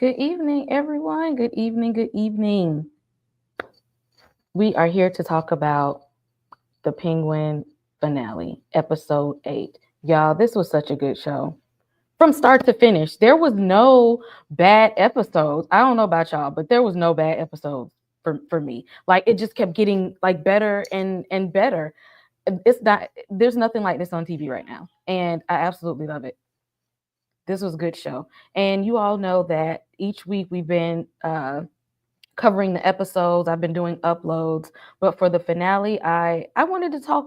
Good evening, everyone. Good evening. Good evening. We are here to talk about the Penguin finale, episode 8. Y'all, this was such a good show. From start to finish, there was no bad episodes. I don't know about y'all, but there was no bad episodes for me. Like it just kept getting like better and better. It's not there's nothing like this on TV right now. And I absolutely love it. This was a good show. And you all know that each week we've been covering the episodes. I've been doing uploads, but for the finale, I wanted to talk,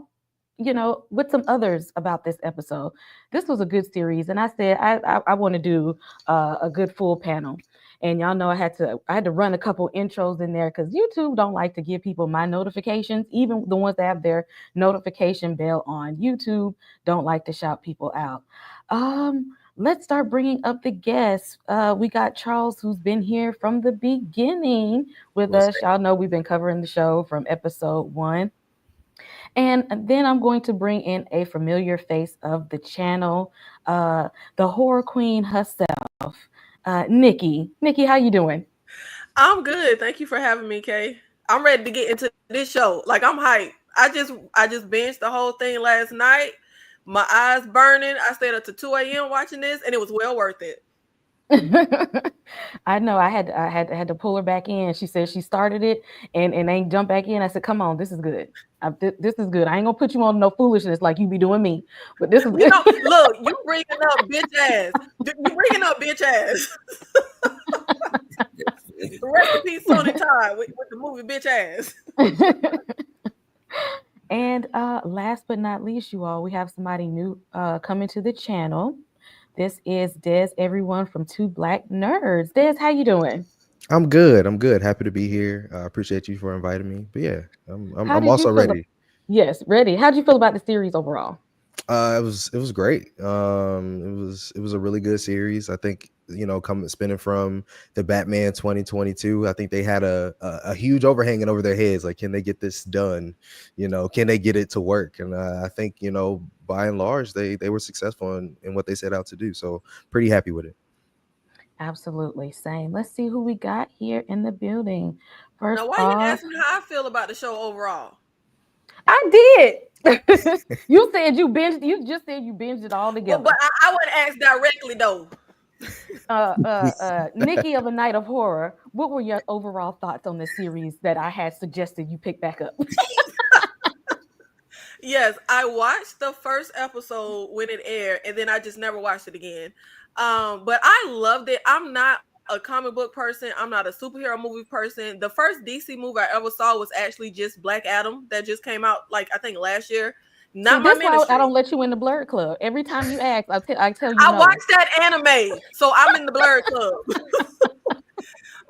with some others about this episode. This was a good series, and I said I want to do a good full panel. And y'all know I had to run a couple intros in there because YouTube don't like to give people my notifications, even the ones that have their notification bell on. YouTube don't like to shout people out. Let's start bringing up the guests. We got Charles, who's been here from the beginning with us. Y'all know we've been covering the show from episode 1. And then I'm going to bring in a familiar face of the channel, the horror queen herself, Nikki. Nikki, how you doing? I'm good. Thank you for having me, Kay. I'm ready to get into this show. Like I'm hyped. I just binged the whole thing last night. My eyes burning. I stayed up to 2 a.m. watching this, and it was well worth it. I know I had to pull her back in. She said she started it and ain't jump back in. I said, "Come on, this is good. This is good. I ain't gonna put you on no foolishness like you be doing me, but this is good." Look, you bringing up bitch ass. You bringing up bitch ass. Rest in peace, Tony Todd with the movie Bitch Ass. And last but not least, you all, we have somebody new coming to the channel. This is Des, everyone from Two Black Nerds. Des, how you doing? I'm good. Happy to be here. I appreciate you for inviting me. But yeah, I'm also ready. Yes, ready. How did you feel about the series overall? It was great. It was a really good series. I think spinning from the Batman 2022. I think they had a huge overhanging over their heads. Like, can they get this done? Can they get it to work? And I think by and large they were successful in what they set out to do. So pretty happy with it. Absolutely, same. Let's see who we got here in the building. First, now, why you asking how I feel about the show overall? I did. You said you binged. You just said you binged it all together. But I wouldn't ask directly though. Nikki of A Night of Horror, what were your overall thoughts on the series that I had suggested you pick back up? Yes, I watched the first episode when it aired, and then I just never watched it again. But I loved it. I'm not a comic book person. I'm not a superhero movie person. The first DC movie I ever saw was actually just Black Adam that just came out, like, I think last year. Not my ministry. Why I don't let you in the Blurred Club. Every time you ask, I tell you. I watched that anime, so I'm in the Blurred Club.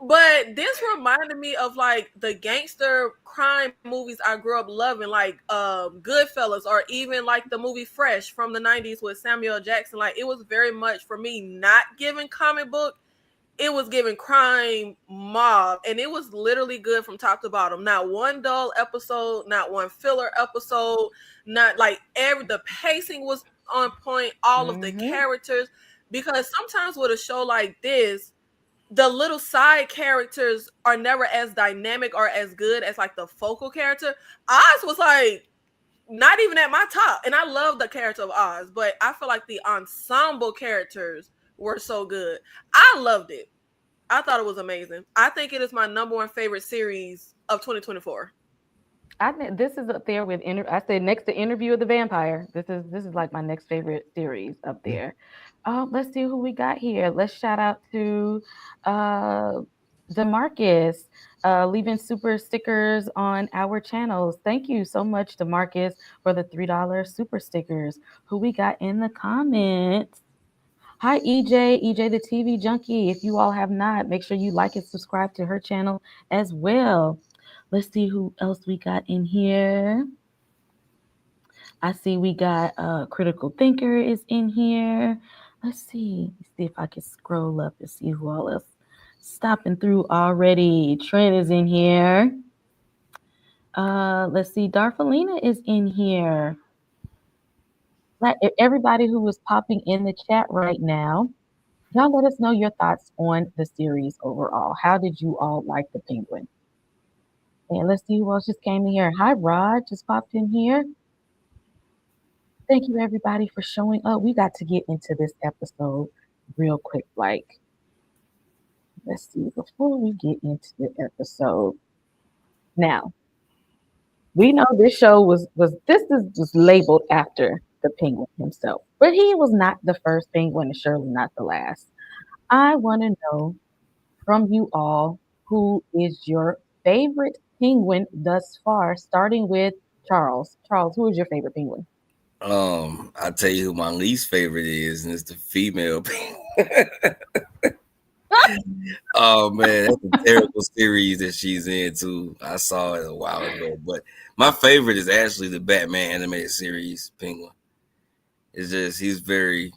But this reminded me of like the gangster crime movies I grew up loving, like Goodfellas, or even like the movie Fresh from the 90s with Samuel Jackson. Like, it was very much for me not giving comic book. It was giving crime mob, and it was literally good from top to bottom. Not one dull episode, not one filler episode, not like the pacing was on point, all of the characters, because sometimes with a show like this, the little side characters are never as dynamic or as good as like the focal character. Oz was like not even at my top, and I love the character of Oz, but I feel like the ensemble characters were so good. I loved it. I thought it was amazing. I think it is my number one favorite series of 2024. I think this is up there with I said next to Interview of the Vampire. This is like my next favorite series up there. Let's see who we got here. Let's shout out to DeMarcus, leaving super stickers on our channels. Thank you so much, DeMarcus, for the $3 super stickers. Who we got in the comments? Hi, EJ the TV Junkie. If you all have not, make sure you like and subscribe to her channel as well. Let's see who else we got in here. I see we got Critical Thinker is in here. Let's see if I can scroll up and see who all else stopping through already. Trent is in here. Let's see, Darfalina is in here. Everybody who is popping in the chat right now, y'all let us know your thoughts on the series overall. How did you all like the Penguin? And let's see who else just came in here. Hi, Rod, just popped in here. Thank you, everybody, for showing up. We got to get into this episode real quick. Let's see, before we get into the episode. Now, we know this show was labeled after the Penguin himself, but he was not the first Penguin and surely not the last. I want to know from you all, who is your favorite Penguin thus far, starting with Charles. Charles, who is your favorite Penguin? I'll tell you who my least favorite is, and it's the female Penguin. Oh man, that's a terrible series that she's in too. I saw it a while ago, but my favorite is actually the Batman animated series Penguin. It's just he's very,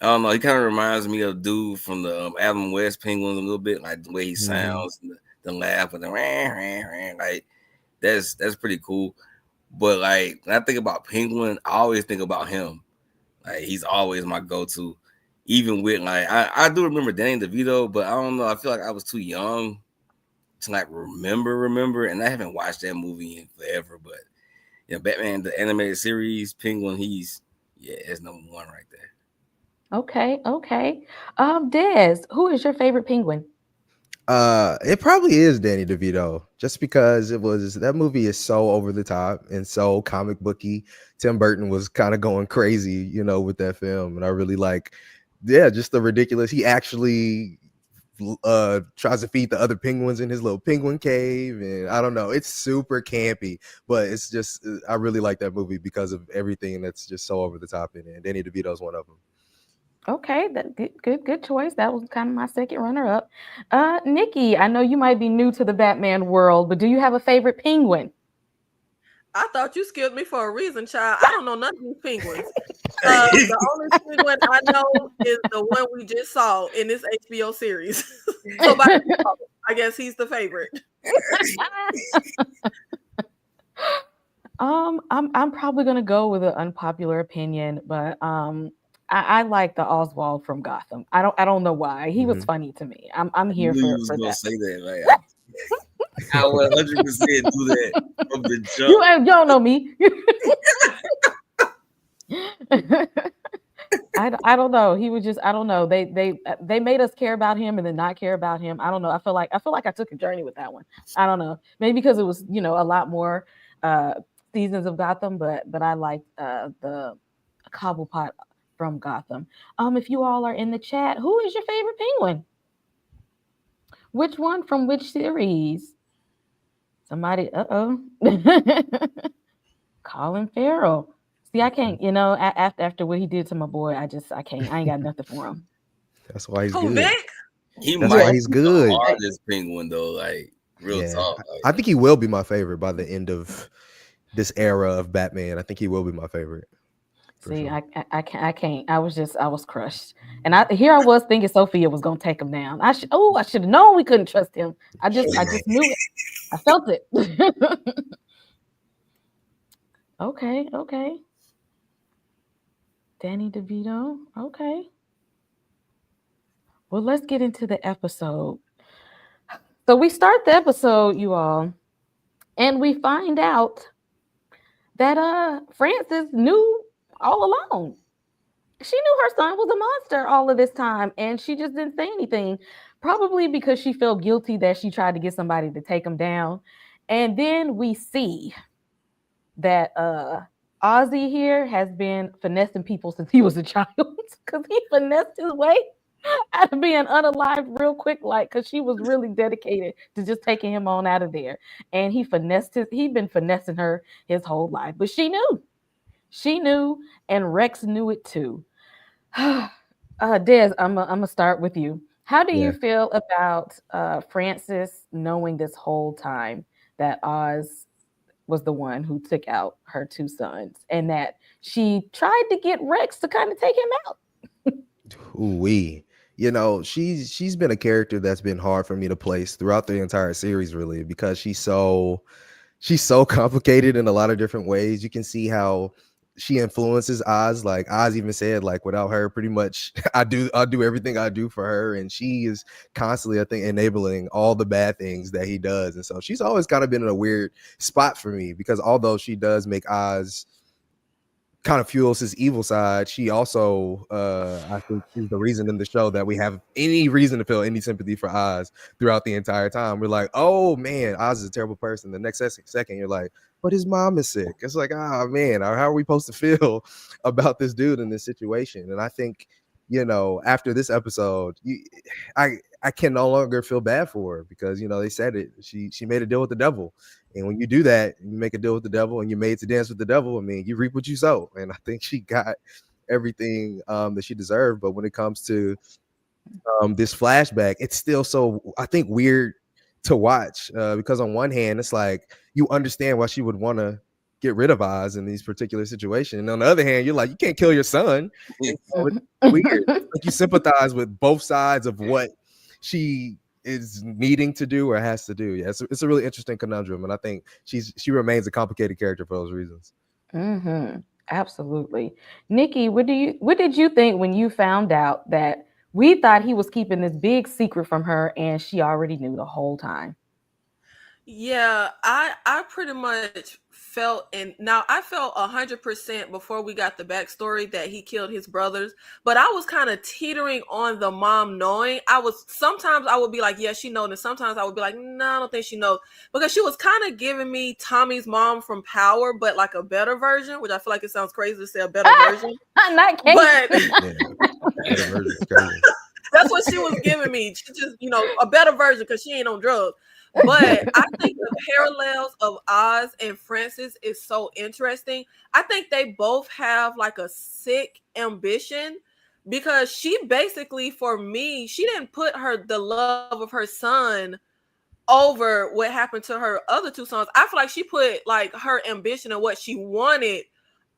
I don't know. He kind of reminds me of dude from the Adam West Penguins a little bit, like the way he sounds, and the laugh with the like that's pretty cool. But like when I think about Penguin, I always think about him. Like he's always my go-to. Even with like I do remember Danny DeVito, but I don't know. I feel like I was too young to like remember, and I haven't watched that movie in forever. But yeah, Batman the animated series, Penguin, it's number one right there. Okay. Des, who is your favorite Penguin? It probably is Danny DeVito, just because that movie is so over the top and so comic booky. Tim Burton was kind of going crazy, with that film, and I really like, just the ridiculous. He actually tries to feed the other penguins in his little penguin cave, and I don't know, it's super campy, but it's just I really like that movie because of everything that's just so over the top in it. And Danny DeVito is one of them. Okay, that good choice. That was kind of my second runner-up. Nikki, I know you might be new to the Batman world, but do you have a favorite Penguin? I thought you skipped me for a reason, child. I don't know none of these penguins. The only penguin I know is the one we just saw in this HBO series. So I guess he's the favorite. I'm probably gonna go with an unpopular opinion, but I like the Oswald from Gotham. I don't know why. He was funny to me. I'm here for that. Say that, right? I would 100% do that from the jump. You don't know me. I don't know. He was just, I don't know. They made us care about him and then not care about him. I don't know. I feel like I took a journey with that one. I don't know. Maybe because it was, a lot more seasons of Gotham, but I liked the Cobblepot from Gotham. If you all are in the chat, who is your favorite Penguin? Which one from which series? Somebody, Colin Farrell. See, I can't, after what he did to my boy, I can't. I ain't got nothing for him. That's why he's good. Vic? That's why he's good. The hardest Penguin though, like real talk. Like, I think he will be my favorite by the end of this era of Batman. I think he will be my favorite. See, sure. I can't. I was crushed, and I was thinking Sophia was gonna take him down. I should have known we couldn't trust him. I just knew it. I felt it. Okay. Danny DeVito. Okay. Well, let's get into the episode. So we start the episode, you all, and we find out that Frances knew all along. She knew her son was a monster all of this time, and she just didn't say anything. Probably because she felt guilty that she tried to get somebody to take him down. And then we see that Ozzy here has been finessing people since he was a child because he finessed his way out of being unalived real quick, like because she was really dedicated to just taking him on out of there. And he'd been finessing her his whole life, but she knew, and Rex knew it too. Des, I'm gonna start with you. How do Yeah. you feel about Frances knowing this whole time that Oz was the one who took out her two sons, and that she tried to get Rex to kind of take him out? Ooh-wee. She's been a character that's been hard for me to place throughout the entire series, really, because she's so complicated in a lot of different ways. You can see how she influences Oz. Like Oz even said, like without her, pretty much I'll do everything I do for her. And she is constantly, I think, enabling all the bad things that he does. And so she's always kind of been in a weird spot for me because although she does make Oz kind of fuels his evil side, she also I think is the reason in the show that we have any reason to feel any sympathy for Oz throughout the entire time. We're like, oh man, Oz is a terrible person. The next second you're like, but his mom is sick. It's like, oh man, how are we supposed to feel about this dude in this situation? And I think, after this episode, I can no longer feel bad for her because they said it. She made a deal with the devil. And when you do that, you make a deal with the devil and you're made to dance with the devil. I mean, you reap what you sow. And I think she got everything that she deserved. But when it comes to this flashback, it's still so, I think, weird to watch because on one hand, it's like you understand why she would want to get rid of Oz in these particular situations. And on the other hand, you're like, you can't kill your son. And so it's weird. Like you sympathize with both sides of what she is needing to do or has to do. Yeah, it's a really interesting conundrum, and I think she remains a complicated character for those reasons. Absolutely. Nikki, what did you think when you found out that we thought he was keeping this big secret from her and she already knew the whole time? Yeah, I pretty much felt, and now I felt 100% before we got the backstory that he killed his brothers, but I was kind of teetering on the mom knowing. Sometimes I would be like, yeah, she knows, and sometimes I would be like, no, I don't think she knows, because she was kind of giving me Tommy's mom from Power, but like a better version, which I feel like it sounds crazy to say a better version, Not Kate. but Yeah, better version is crazy. that's what she was giving me. She just, a better version because she ain't on drugs. But I think the parallels of Oz and Frances is so interesting. I think they both have like a sick ambition because she basically, for me, she didn't put the love of her son over what happened to her other two sons. I feel like she put like her ambition and what she wanted.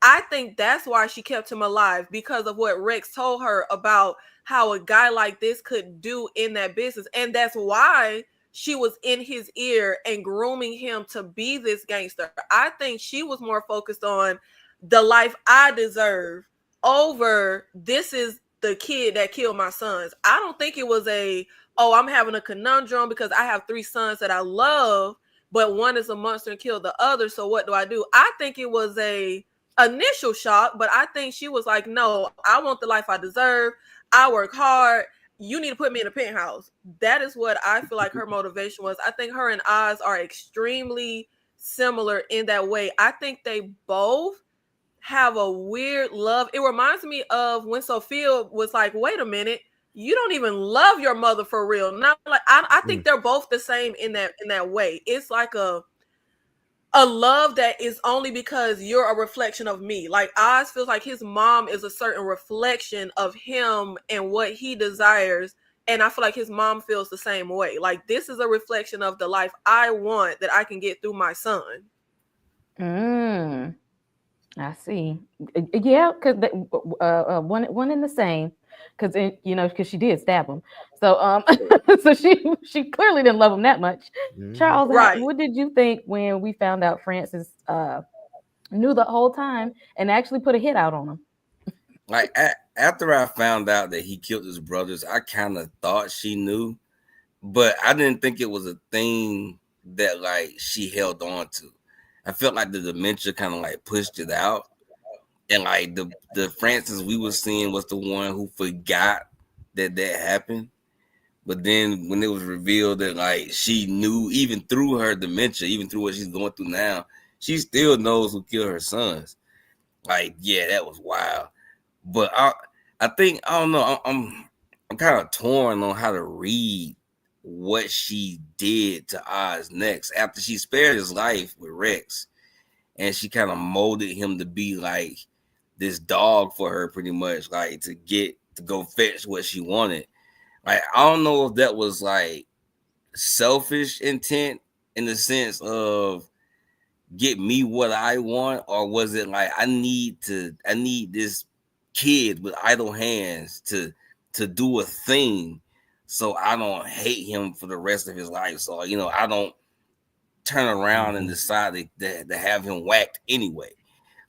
I think that's why she kept him alive, because of what Rex told her about how a guy like this could do in that business. And that's why she was in his ear and grooming him to be this gangster. I think she was more focused on the life I deserve over this is the kid that killed my sons. I don't think it was I'm having a conundrum because I have three sons that I love, but one is a monster and killed the other. So what do I do? I think it was a initial shock, but I think she was like, no, I want the life I deserve. I work hard. You need to put me in a penthouse. That is what I feel like her motivation was. I think her and Oz are extremely similar in that way. I think they both have a weird love. It reminds me of when Sophia was like, wait a minute, you don't even love your mother for real. Not like I think they're both the same in that way. It's like a love that is only because you're a reflection of me. Like Oz feels like his mom is a certain reflection of him and what he desires. And I feel like his mom feels the same way. Like this is a reflection of the life I want that I can get through my son. I see. Yeah, because one in the same. Because because she did stab him. So so she clearly didn't love him that much. Charles, right. What did you think when we found out Frances knew the whole time and actually put a hit out on him? Like after I found out that he killed his brothers, I kind of thought she knew, but I didn't think it was a thing that like she held on to. I felt like the dementia kind of like pushed it out, and like the Francis we were seeing was the one who forgot that happened. But then when it was revealed that like she knew, even through her dementia, even through what she's going through now, she still knows who killed her sons. Like, yeah, that was wild. But I think I don't know. I'm kind of torn on how to read what she did to Oz next after she spared his life with Rex, and she kind of molded him to be like this dog for her, pretty much, like to go fetch what she wanted. Like, I don't know if that was like selfish intent in the sense of get me what I want, or was it like I need this kid with idle hands to do a thing so I don't hate him for the rest of his life. So, I don't turn around and decide to have him whacked anyway.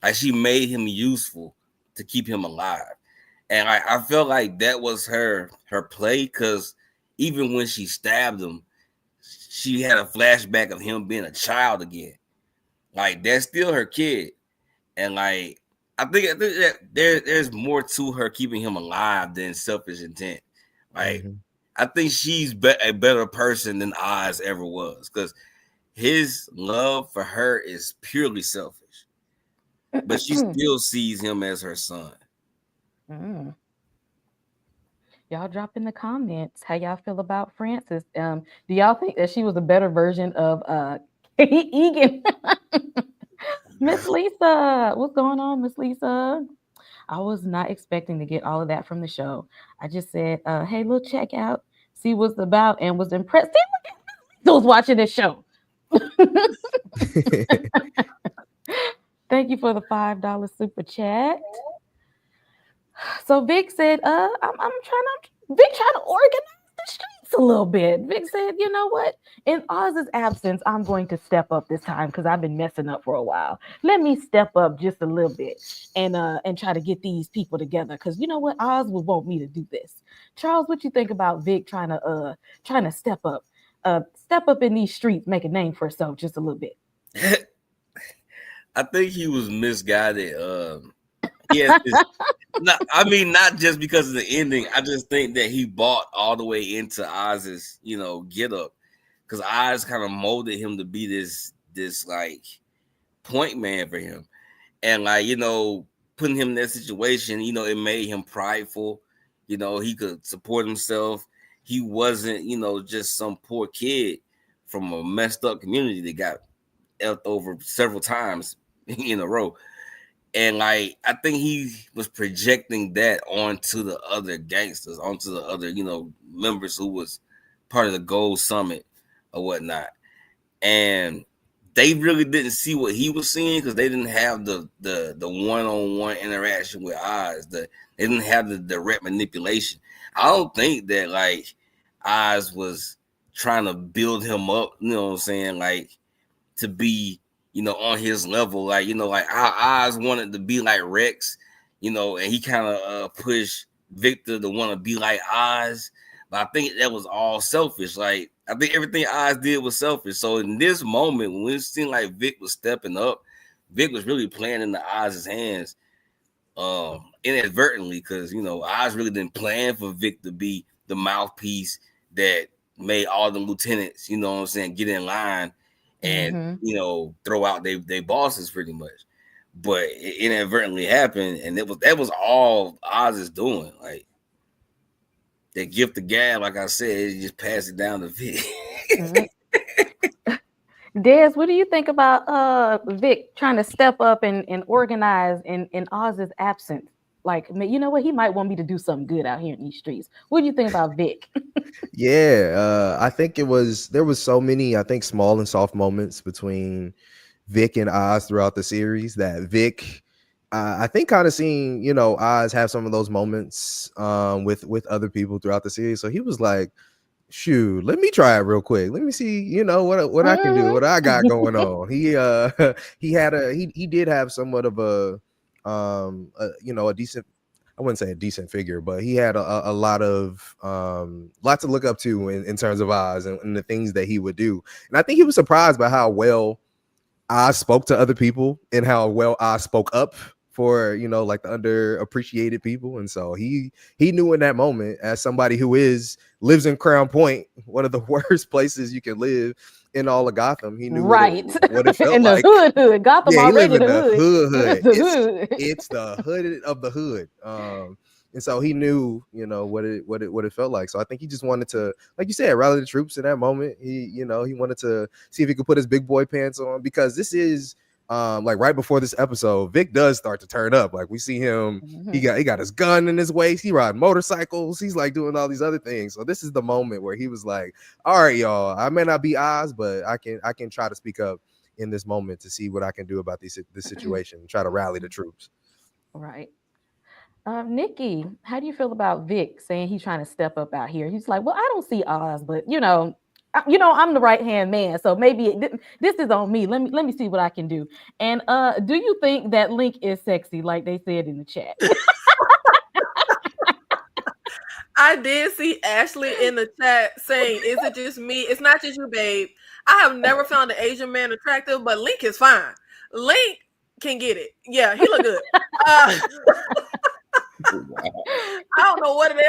Like, she made him useful to keep him alive. And I felt like that was her play, because even when she stabbed him, she had a flashback of him being a child again. Like, that's still her kid. And like, I think that there's more to her keeping him alive than selfish intent. Like, I think she's a better person than Oz ever was, because his love for her is purely selfish, but she still sees him as her son. Y'all drop in the comments how y'all feel about Frances. Do y'all think that she was a better version of Egan? Miss Lisa, what's going on, Miss Lisa? I was not expecting to get all of that from the show. I just said, hey, little check out, see what's about, and was impressed. See, look at Miss Lisa was watching this show. Thank you for the $5 super chat. So Vic said, Vic trying to organize the streets a little bit. Vic said, you know what? In Oz's absence, I'm going to step up this time because I've been messing up for a while. Let me step up just a little bit and try to get these people together. Because you know what? Oz would want me to do this. Charles, what you think about Vic trying to step up in these streets, make a name for herself just a little bit? I think he was misguided. Yes, not just because of the ending. I just think that he bought all the way into Oz's, get up, because Oz kind of molded him to be this like point man for him, and like putting him in that situation, it made him prideful. He could support himself. He wasn't, just some poor kid from a messed up community that got elked over several times in a row. And like, I think he was projecting that onto the other gangsters, onto the other, members who was part of the Gold Summit or whatnot. And they really didn't see what he was seeing, because they didn't have the one-on-one interaction with Oz. They didn't have the direct manipulation. I don't think that like Oz was trying to build him up, like to be on his level, like how Oz wanted to be like Rex, and he kind of pushed Victor to want to be like Oz. But I think that was all selfish. Like, I think everything Oz did was selfish. So in this moment, when it seemed like Vic was stepping up, Vic was really playing into Oz's hands, inadvertently, because Oz really didn't plan for Vic to be the mouthpiece that made all the lieutenants, get in line and throw out they bosses pretty much. But it inadvertently happened, and that was all Oz is doing. Like, they gift the gab, like I said, you just pass it down to Vic. Des, what do you think about Vic trying to step up and organize in Oz's absence? Like, you know what? He might want me to do something good out here in these streets. What do you think about Vic? Yeah, I think there was so many, I think, small and soft moments between Vic and Oz throughout the series that Vic, I think, kind of seeing, Oz have some of those moments with other people throughout the series. So he was like, shoot, let me try it real quick. Let me see, what I can do, what I got going on. He he did have somewhat of a decent, I wouldn't say a decent figure, but he had a lot to look up to in terms of Oz and the things that he would do. And I think he was surprised by how well Oz spoke to other people and how well Oz spoke up for, you know, like the underappreciated people. And so he knew in that moment, as somebody who lives in Crown Point, one of the worst places you can live in all of Gotham, he knew what it felt in the like. hood. Gotham Yeah, he already lived in the hood. hood. It's the hood of the hood. And so he knew, you know, what it felt like. So I think he just wanted to, like you said, rally the troops in that moment. He wanted to see if he could put his big boy pants on, because this is like right before this episode, Vic does start to turn up. Like we see him, he got his gun in his waist, he riding motorcycles, he's like doing all these other things. So this is the moment where he was like, all right, y'all, I may not be Oz, but I can try to speak up in this moment to see what I can do about this situation and try to rally the troops. Right. Nikki, how do you feel about Vic saying he's trying to step up out here? He's like, well, I don't see Oz, but I'm the right hand man, so maybe this is on me. Let me see what I can do. And do you think that Link is sexy, like they said in the chat? I did see Ashley in the chat saying, "Is it just me? It's not just you, babe. I have never found an Asian man attractive, but Link is fine. Link can get it. Yeah, he look good." I don't know what it is.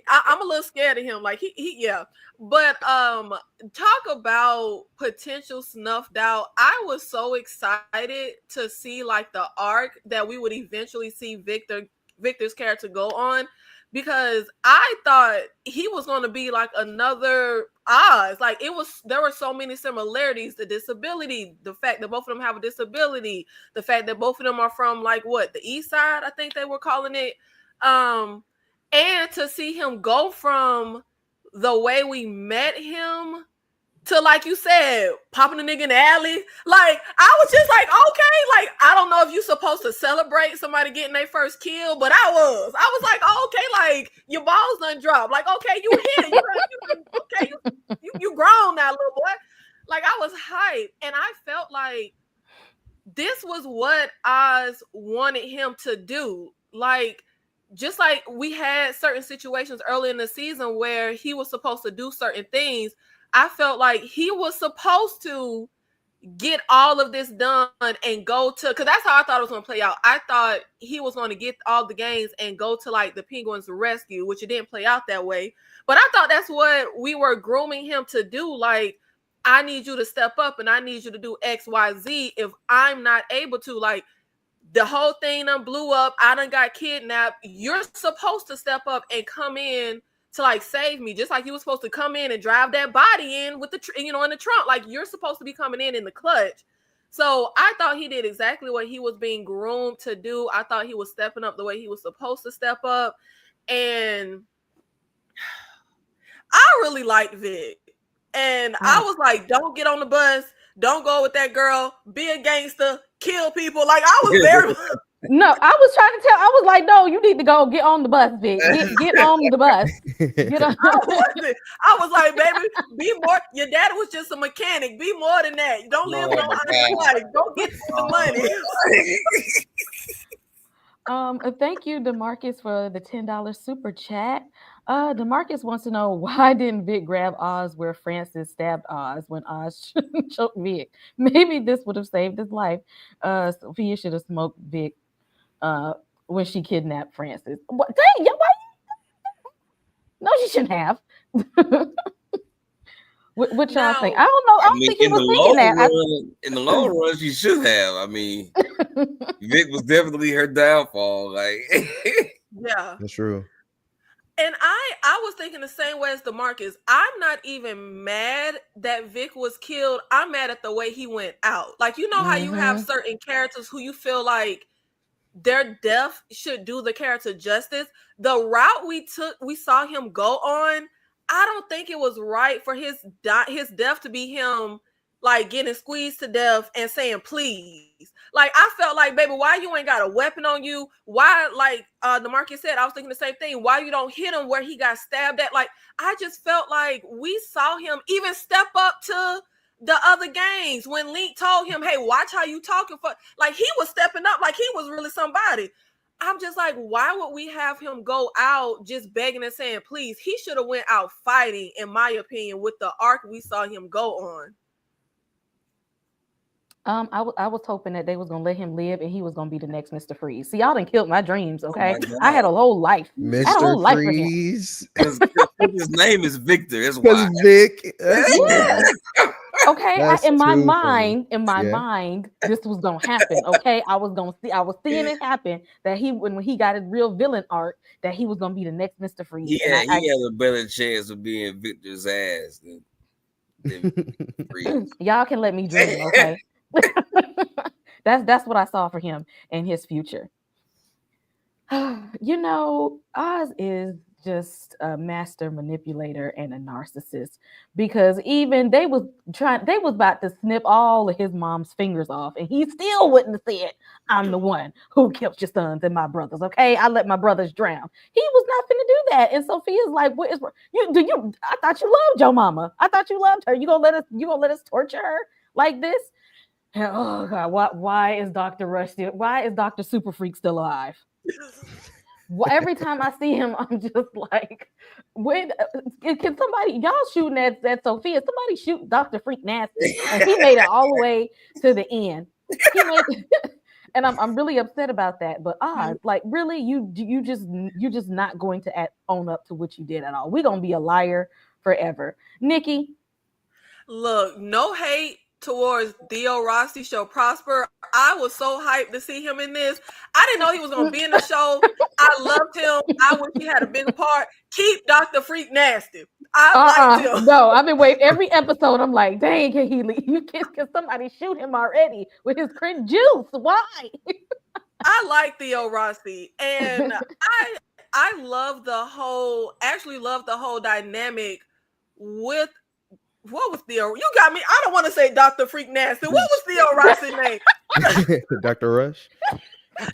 I'm a little scared of him. Like he yeah. But talk about potential snuffed out. I was so excited to see like the arc that we would eventually see Victor's character go on, because I thought he was going to be like another Oz. Like there were so many similarities: the disability, the fact that both of them have a disability, the fact that both of them are from like the East Side, I think they were calling it. And to see him go from the way we met him to, like you said, popping a nigga in the alley. Like, I was just like, okay, like, I don't know if you're supposed to celebrate somebody getting their first kill, but I was like, oh, okay, like, your balls done dropped. Like, okay, you here. You grown now, little boy. Like, I was hyped. And I felt like this was what Oz wanted him to do. Like, just like we had certain situations early in the season where he was supposed to do certain things, I felt like he was supposed to get all of this done and go to, because that's how I thought it was going to play out. I thought he was going to get all the games and go to like the Penguins' rescue, which it didn't play out that way. But I thought that's what we were grooming him to do. Like, I need you to step up and I need you to do X, Y, Z. If I'm not able to, like, the whole thing done blew up, I done got kidnapped, you're supposed to step up and come in to like save me, just like you were supposed to come in and drive that body in with the in the trunk. Like, you're supposed to be coming in the clutch. So I thought he did exactly what he was being groomed to do. I thought he was stepping up the way he was supposed to step up, and I really liked Vic. And I was like, don't get on the bus, don't go with that girl, be a gangster, kill people. Like, I was very No, I was trying to tell. I was like, no, you need to go get on the bus, Vic. Get on the bus. Get on. I was like, baby, be more. Your dad was just a mechanic. Be more than that. Don't live no honest life. Don't get the money. Thank you, DeMarcus, for the $10 super chat. DeMarcus wants to know, why didn't Vic grab Oz where Francis stabbed Oz when Oz choked Vic? Maybe this would have saved his life. Sophia should have smoked Vic when she kidnapped Francis. What? Dang, why? No, she shouldn't have. What y'all think? I don't know. I don't think he was thinking that. In the long run, she should have. I mean, Vic was definitely her downfall. Like, yeah, that's true. And I was thinking the same way as DeMarcus. I'm not even mad that Vic was killed. I'm mad at the way he went out. Like, you know how you have certain characters who you feel like their death should do the character justice. The route we saw him go on, I don't think it was right for his death to be him like getting squeezed to death and saying please. Like, I felt like, baby, why you ain't got a weapon on you? Why, like DeMarcus said, I was thinking the same thing. Why you don't hit him where he got stabbed at? Like, I just felt like we saw him even step up to the other gangs when Link told him, hey, watch how you talking for. Like, he was stepping up like he was really somebody. I'm just like, why would we have him go out just begging and saying, please? He should have went out fighting, in my opinion, with the arc we saw him go on. I was hoping that they was gonna let him live and he was gonna be the next Mr. Freeze. See, y'all done killed my dreams. Oh Okay, my I had God. a whole life. I had a Mr. whole life for him. Freeze. Because his name is Victor. That's Because why. Vic. That's Yes. Okay, That's in my too mind, funny. Yeah. this was gonna happen. Okay, I was seeing it happen that when he got his real villain arc, that he was gonna be the next Mr. Freeze. He had a better chance of being Victor's ass than Freeze. Y'all can let me dream, okay? That's what I saw for him in his future. You know, Oz is just a master manipulator and a narcissist, because even they was about to snip all of his mom's fingers off, and he still wouldn't have said, I'm the one who killed your sons and my brothers. Okay, I let my brothers drown. He was not finna do that. And Sophia's like, what is you? I thought you loved your mama. I thought you loved her. You gonna let us torture her like this? And, oh God, why is Dr. Rush still? Why is Dr. Super Freak still alive? Every time I see him, I'm just like, when can somebody, y'all shooting at Sophia? Somebody shoot Dr. Freak Nasty, and he made it all the way to the end. He made, and I'm really upset about that. But Oz, like, really, you're just not going to own up to what you did at all. We're gonna be a liar forever, Nikki. Look, no hate towards Theo Rossi show Prosper. I was so hyped to see him in this. I didn't know he was going to be in the show. I loved him. I wish he had a bigger part. Keep Dr. Freak Nasty. I liked him. No, I've been waiting every episode. I'm like, dang, can he leave? Can somebody shoot him already with his crit juice? Why? I like Theo Rossi, and I love the whole dynamic with. What was Theo? You got me. I don't want to say Dr. Freak Nasty. What was Theo Rossi's name? Dr. Rush.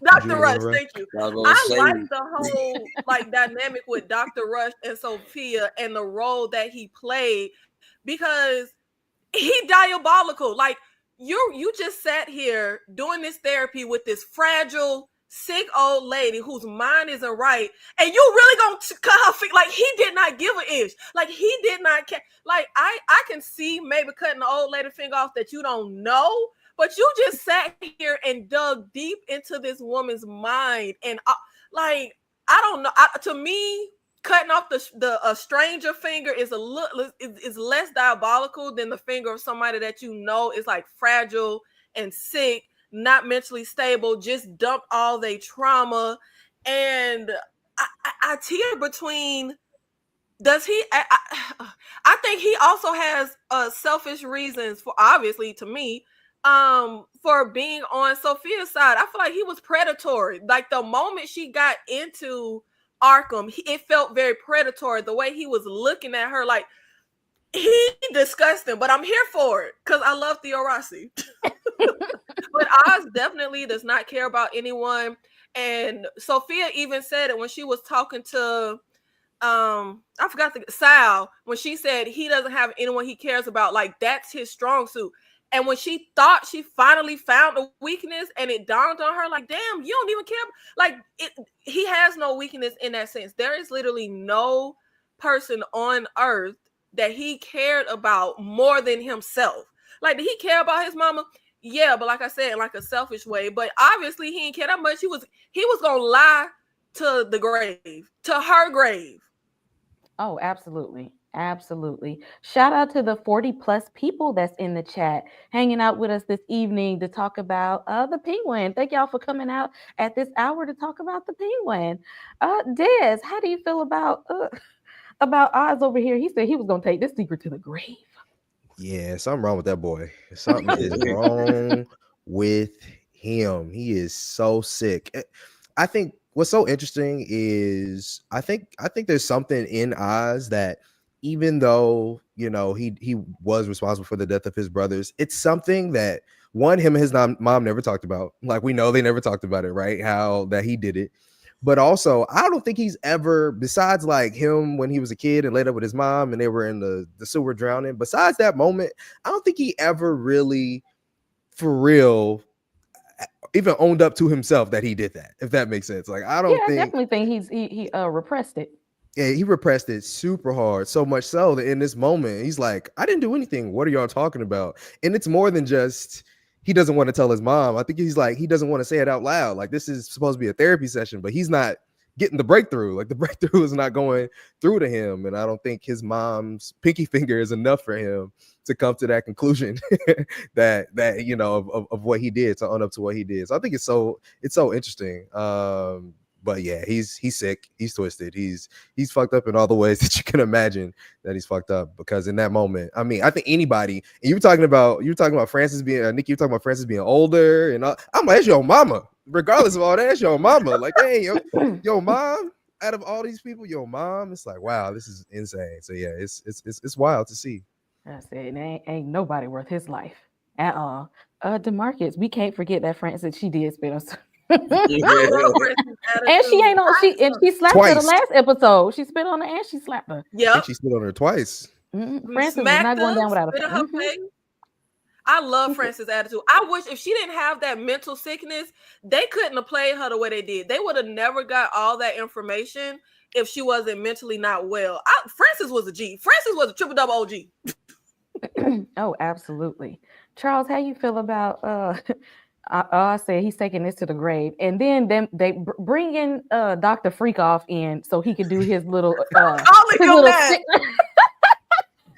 Dr. Rush, thank you. I like the whole dynamic with Dr. Rush and Sophia and the role that he played, because he diabolical. Like, you just sat here doing this therapy with this fragile, sick old lady whose mind isn't right, and you really gonna cut her feet? Like, he did not give an inch. Like, he did not care. Like, I can see maybe cutting the old lady finger off that you don't know, but you just sat here and dug deep into this woman's mind, and I don't know. To me, cutting off a stranger finger is is less diabolical than the finger of somebody that you know is like fragile and sick, not mentally stable, just dumped all their trauma. And I tear between. Does he? I think he also has selfish reasons for, obviously, to me, for being on Sophia's side. I feel like he was predatory. Like, the moment she got into Arkham, it felt very predatory. The way he was looking at her, like, he disgusting. But I'm here for it because I love Theo Rossi. But Oz definitely does not care about anyone. And Sophia even said it when she was talking to I forgot Sal, when she said he doesn't have anyone he cares about. Like, that's his strong suit. And when she thought she finally found a weakness, and it dawned on her, like, damn, you don't even care. Like, he has no weakness in that sense. There is literally no person on earth that he cared about more than himself. Like, did he care about his mama? Yeah, but like I said, in like a selfish way. But obviously he didn't care that much. He was gonna lie to the grave, to her grave. Oh, absolutely. Absolutely. Shout out to the 40 plus people that's in the chat hanging out with us this evening to talk about the Penguin. Thank y'all for coming out at this hour to talk about the Penguin. Des, how do you feel about Oz over here? He said he was going to take this secret to the grave. Yeah, something wrong with that boy. Something is wrong with him. He is so sick. I think what's so interesting is I think there's something in Oz that, even though, you know, he was responsible for the death of his brothers, it's something that, one, him and his mom never talked about. Like, we know they never talked about it, right? How that he did it. But also, I don't think he's ever, besides like him when he was a kid and laid up with his mom and they were in the sewer drowning, besides that moment, I don't think he ever really, for real, even owned up to himself that he did that, if that makes sense. Like, I don't I think definitely think he repressed it. yeah, he repressed it super hard, so much so that in this moment, he's like, I didn't do anything. What are y'all talking about? And it's more than just he doesn't want to tell his mom. I think he's like, he doesn't want to say it out loud. Like, this is supposed to be a therapy session, but he's not getting the breakthrough. Like, the breakthrough is not going through to him. And I don't think his mom's pinky finger is enough for him to come to that conclusion that you know of what he did, to own up to what he did. So I think it's so interesting. But yeah, he's sick, he's twisted, he's fucked up in all the ways that you can imagine that he's fucked up. Because in that moment, I mean, I think anybody, and you were talking about Francis being Nikki, you were talking about Francis being older, and I'm like, that's your mama, regardless of all that, that's your mama. Like, hey, your mom, out of all these people, your mom. It's like, wow, this is insane. So yeah, it's wild to see. That's it. And ain't nobody worth his life at all. DeMarcus, we can't forget that Francis, she did spit us. And she ain't on. She slapped Twice. her the last episode. She spit on her and she slapped her. Yeah, She spit on her twice. Francis was not going down without a fight. I love Francis' attitude. I wish if she didn't have that mental sickness, they couldn't have played her the way they did. They would have never got all that information if she wasn't mentally not well. Francis was a G. Francis was a triple double OG. Oh, absolutely. Charles, how you feel about I said he's taking this to the grave, and then they bring in Dr. Freakoff in so he could do his little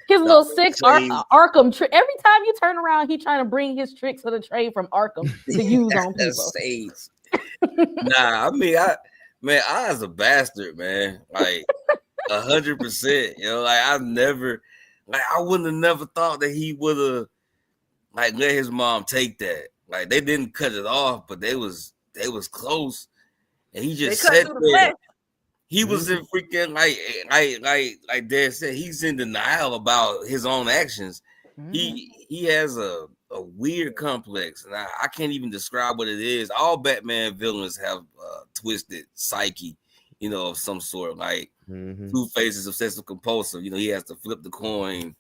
his little sick Arkham trick. Every time you turn around, he's trying to bring his tricks of the trade from Arkham to use on people. Nah, I mean, I's a bastard, man. Like 100%. You know, like I wouldn't have never thought that he would have like let his mom take that. Like, they didn't cut it off, but they was close, and he just sat there. He was in freaking like Dad said, he's in denial about his own actions. He has a weird complex, and I can't even describe what it is. All Batman villains have twisted psyche, you know, of some sort. Like Two-Face is obsessive compulsive. You know, he has to flip the coin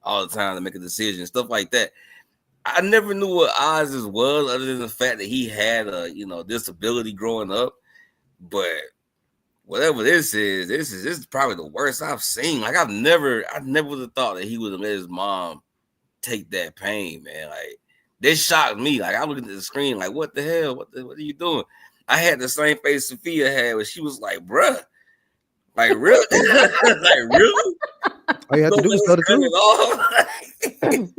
all the time to make a decision, stuff like that. I never knew what Oz's was, other than the fact that he had a disability growing up. But whatever this is probably the worst I've seen. Like, I never would have thought that he would have let his mom take that pain, man. Like, this shocked me. Like, I looked at the screen, like, what the hell? What are you doing? I had the same face Sophia had when she was like, bruh, like, really? Like, really? All you have to do is tell the truth.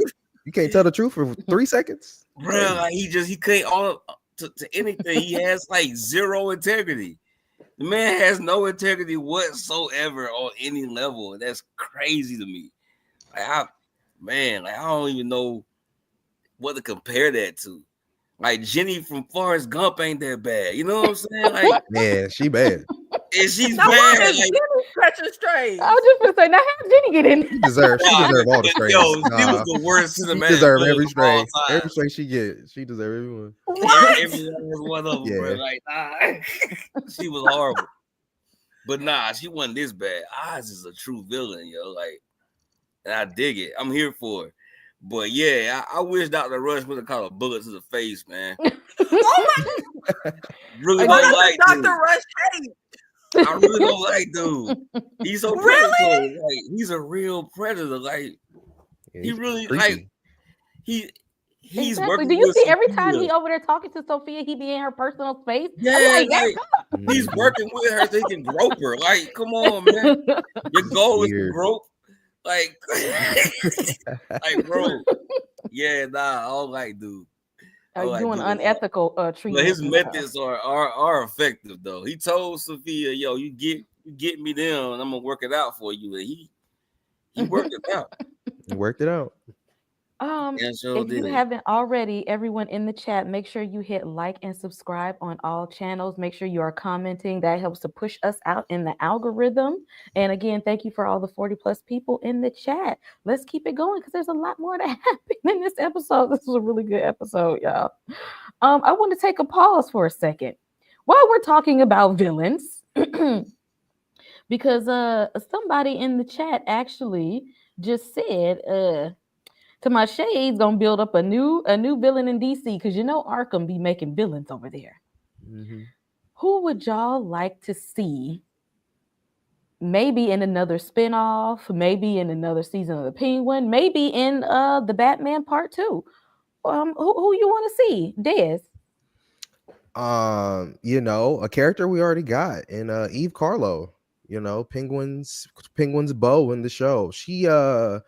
You can't tell the truth for 3 seconds, bro. Like, he can't own to anything. He has like zero integrity. The man has no integrity whatsoever on any level, and that's crazy to me. Like, I don't even know what to compare that to. Like, Jenny from Forrest Gump ain't that bad. You know what I'm saying? Like, yeah, she bad. And she's bad. Like, Strays. I was just gonna say, now how Jenny get in? She deserve all the strays. Yo, she was the worst cinematic. She deserve every stray. Every stray she get. She deserve everyone. Every one of them, bro. Like, she was horrible. But nah, she wasn't this bad. Oz is a true villain, yo. Like, and I dig it. I'm here for it. But yeah, I wish Dr. Rush would have caught a bullet to the face, man. Really don't like Dr. Rush hate. I really don't like dude. He's so predatory. Like, he's a real predator. Like, he really like he's exactly. working. Do you see Sophia. Every time he over there talking to Sophia, he be in her personal space? Yeah, like, he's working with her so he can grope her. Like, come on, man. Your goal is to grope. Like, like, bro. Yeah, nah, I don't like dude. Are doing unethical treatment. But his methods are effective though. He told Sophia, "Yo, you get me down, and I'm gonna work it out for you." And he worked it out. He worked it out. If you haven't already, everyone in the chat, make sure you hit like and subscribe on all channels. Make sure you are commenting. That helps to push us out in the algorithm. And again, thank you for all the 40+ people in the chat. Let's keep it going because there's a lot more to happen in this episode. This was a really good episode, y'all. I want to take a pause for a second while we're talking about villains, because somebody in the chat actually just said, to my shades gonna build up a new villain in DC because Arkham be making villains over there. Mm-hmm. Who would y'all like to see? Maybe in another spinoff, maybe in another season of the Penguin, maybe in the Batman Part 2. Who you want to see? Des. A character we already got in Eve Carlo, Penguin's beau in the show. She was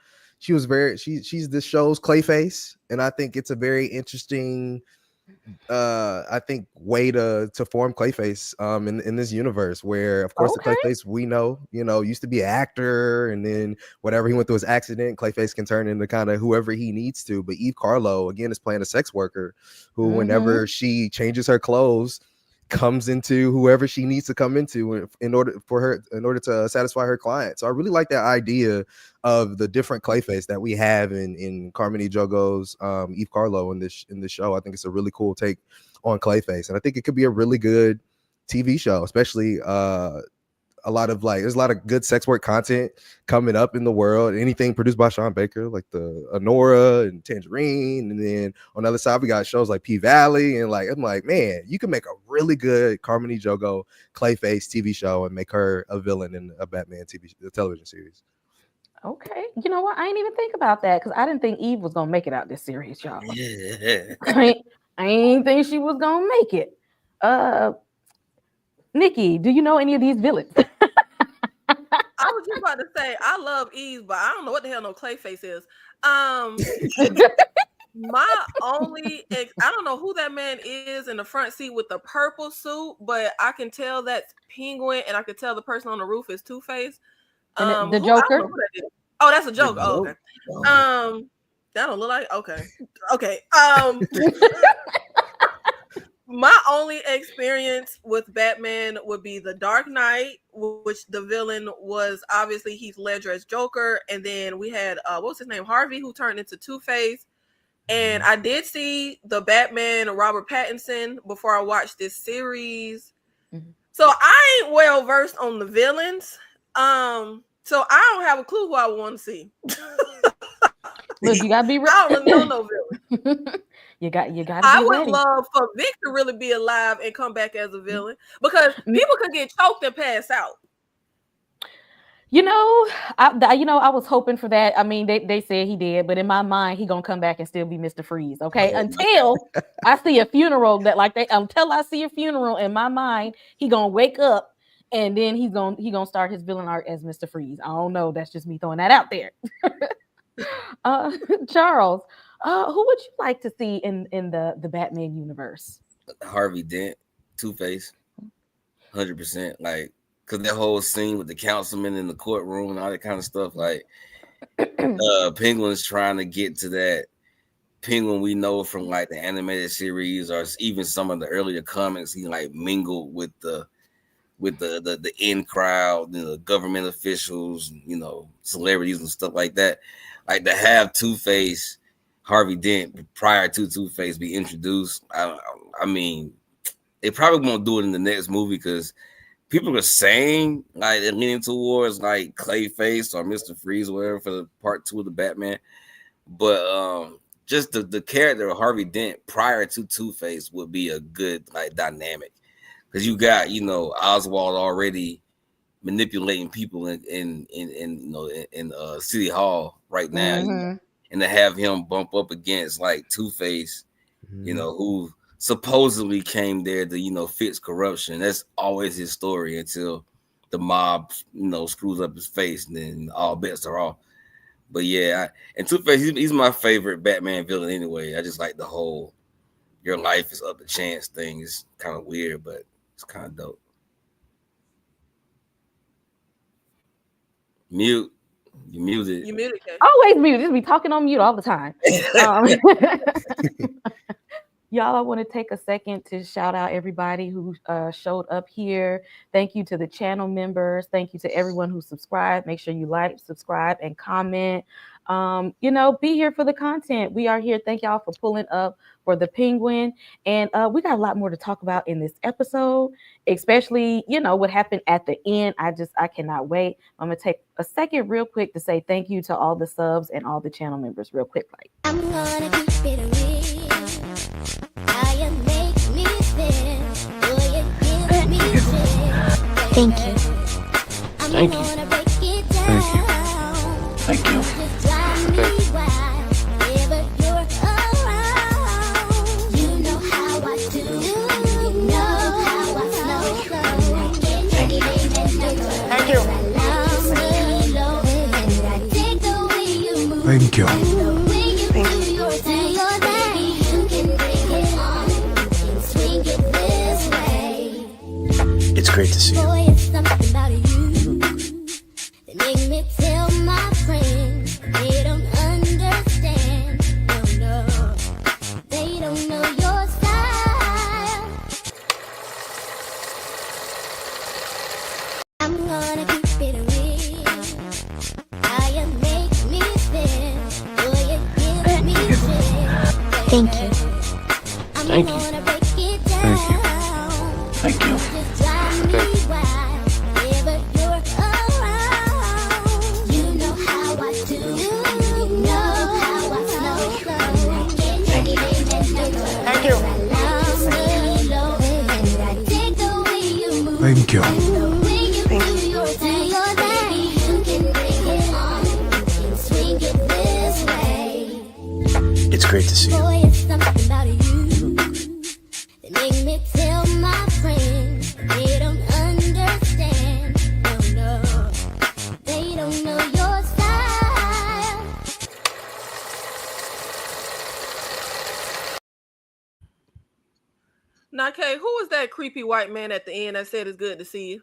she's the show's Clayface, and I think it's a very interesting I think way to form Clayface in this universe, where of course the Clayface we know used to be an actor, and then whatever he went through his accident, Clayface can turn into kind of whoever he needs to. But Eve Carlo again is playing a sex worker who whenever she changes her clothes comes into whoever she needs to come into in order to satisfy her client. So I really like that idea of the different Clayface that we have in Carmine Jogo's Eve Carlo in this show. I think it's a really cool take on Clayface, and I think it could be a really good TV show, especially there's a lot of good sex work content coming up in the world. Anything produced by Sean Baker, like the Honora and Tangerine, and then on the other side we got shows like P Valley, and I'm like, man, you can make a really good Carmine Jogo Clayface TV show and make her a villain in a Batman television series. Okay, you know what? I ain't even think about that because I didn't think Eve was gonna make it out this series, y'all. Yeah. I ain't think she was gonna make it. Nikki, do you know any of these villains? I was just about to say I love Eve, but I don't know what the hell no Clayface is. My only I don't know who that man is in the front seat with the purple suit, but I can tell that's Penguin, and I can tell the person on the roof is Two-Face. And the Joker. I don't know who that is. Oh, that's a joke. Oh, okay. That don't look like okay. My only experience with Batman would be The Dark Knight, which the villain was obviously Heath Ledger as Joker, and then we had what was his name, Harvey, who turned into Two-Face. And I did see the Batman Robert Pattinson before I watched this series, so I ain't well versed on the villains. So I don't have a clue who I want to see. Look, you gotta be ready. I don't really know no villain. You got to. I would love for Vic to really be alive and come back as a villain, because people could get choked and pass out. I was hoping for that. I mean, they said he did, but in my mind, he gonna come back and still be Mr. Freeze. Okay, until I see a funeral until I see a funeral in my mind, he gonna wake up and then he gonna start his villain arc as Mr. Freeze. I don't know. That's just me throwing that out there. Charles, who would you like to see in the Batman universe? Harvey Dent, Two-Face, 100%. Like, because that whole scene with the councilman in the courtroom and all that kind of stuff, like, Penguin's trying to get to that Penguin we know from like the animated series or even some of the earlier comics. He like mingled with the in crowd, the government officials, celebrities and stuff like that. Like, to have Two-Face, Harvey Dent prior to Two-Face be introduced. I mean, they probably won't do it in the next movie because people are saying like they're leaning towards like Clayface or Mr. Freeze or whatever for the part 2 of the Batman. But just the character of Harvey Dent prior to Two-Face would be a good like dynamic, because you got Oswald already manipulating people in City Hall right now, and to have him bump up against like Two-Face, who supposedly came there to fix corruption. That's always his story until the mob screws up his face, and then all bets are off. But yeah, and Two-Face, he's my favorite Batman villain anyway. I just like the whole your life is up to chance thing. It's kind of weird, but it's kind of dope. Mute. You muted. You muted. Always muted. Just be talking on mute all the time. Y'all, I want to take a second to shout out everybody who showed up here. Thank you to the channel members. Thank you to everyone who subscribed. Make sure you like, subscribe, and comment. Be here for the content. We are here. Thank y'all for pulling up for the Penguin. And we got a lot more to talk about in this episode, especially, what happened at the end. I cannot wait. I'm going to take a second real quick to say thank you to all the subs and all the channel members real quick. I'm gonna keep it real. How you make me feel. Boy, you give me thrill. Thank you. I'm gonna break it down. Thank you. Just drive me wild. Whenever you're around. You know how I do. You know how I flow. Thank you. Thank you. Thank you. It's great to see you. Boy, it's something about you that make me tell my friends they don't understand. No, they don't know your style. I'm gonna keep it real. How you make me feel. Boy, you give me thrill. Thank you. Thank you. Gonna break it down. Thank you. Just drive me wild. Whenever you're around. You know how I do. You know how I flow. Thank you. Thank you. Thank you. It's great to see you. Boy, it's something about you that make me tell my friends they don't understand. No, they don't know your style. Now, Kay, who was that creepy white man at the end that said it's good to see you?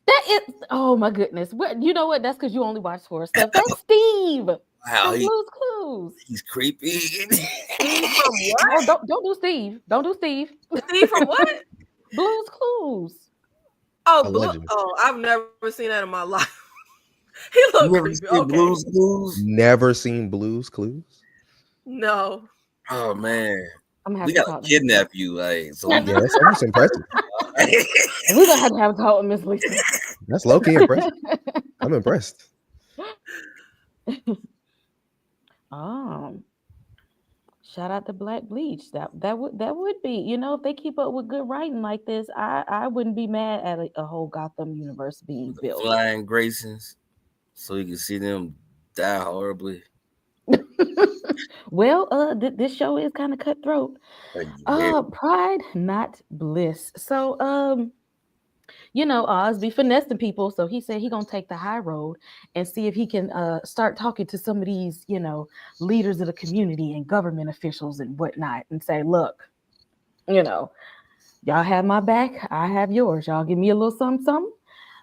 That is, oh my goodness. What, you know what? That's because you only watch horror stuff. That's Steve. Wow, From Blue's Clues. he's creepy. Steve from what? Oh, don't do Steve. Don't do Steve. Steve from what? Blue's Clues. Oh, Allegedly. I've never seen that in my life. He looked You ever creepy. seen Okay. Blue's Clues? Never seen Blue's Clues. No. Oh man, I'm gonna have we to gotta talk to kidnap you, like so. Yeah, that's impressive. We're gonna have to have a talk with Miss Lisa. That's low key impressive. I'm impressed. Shout out to Black Bleach. That would be, if they keep up with good writing like this, I wouldn't be mad at a whole Gotham universe being built. Flying Graysons, so you can see them die horribly. Well, this show is kind of cutthroat. Like, Pride, not bliss. So, Oz be finessing people. So he said he gonna take the high road and see if he can start talking to some of these, leaders of the community and government officials and whatnot, and say, look, y'all have my back, I have yours. Y'all give me a little something, something.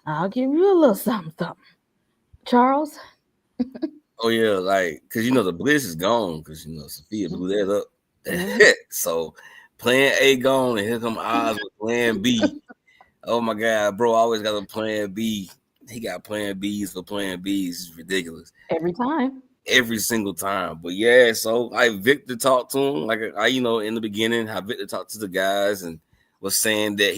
I'll give you a little something, something. Charles. oh yeah, like because the bliss is gone because Sophia blew that up. So plan A gone and here come Oz with plan B. Oh my God, bro, always got a plan B. He got plan B's for plan B's. It's ridiculous. Every time. Every single time. But yeah, so Victor talked to him, like I in the beginning, how Victor talked to the guys and was saying that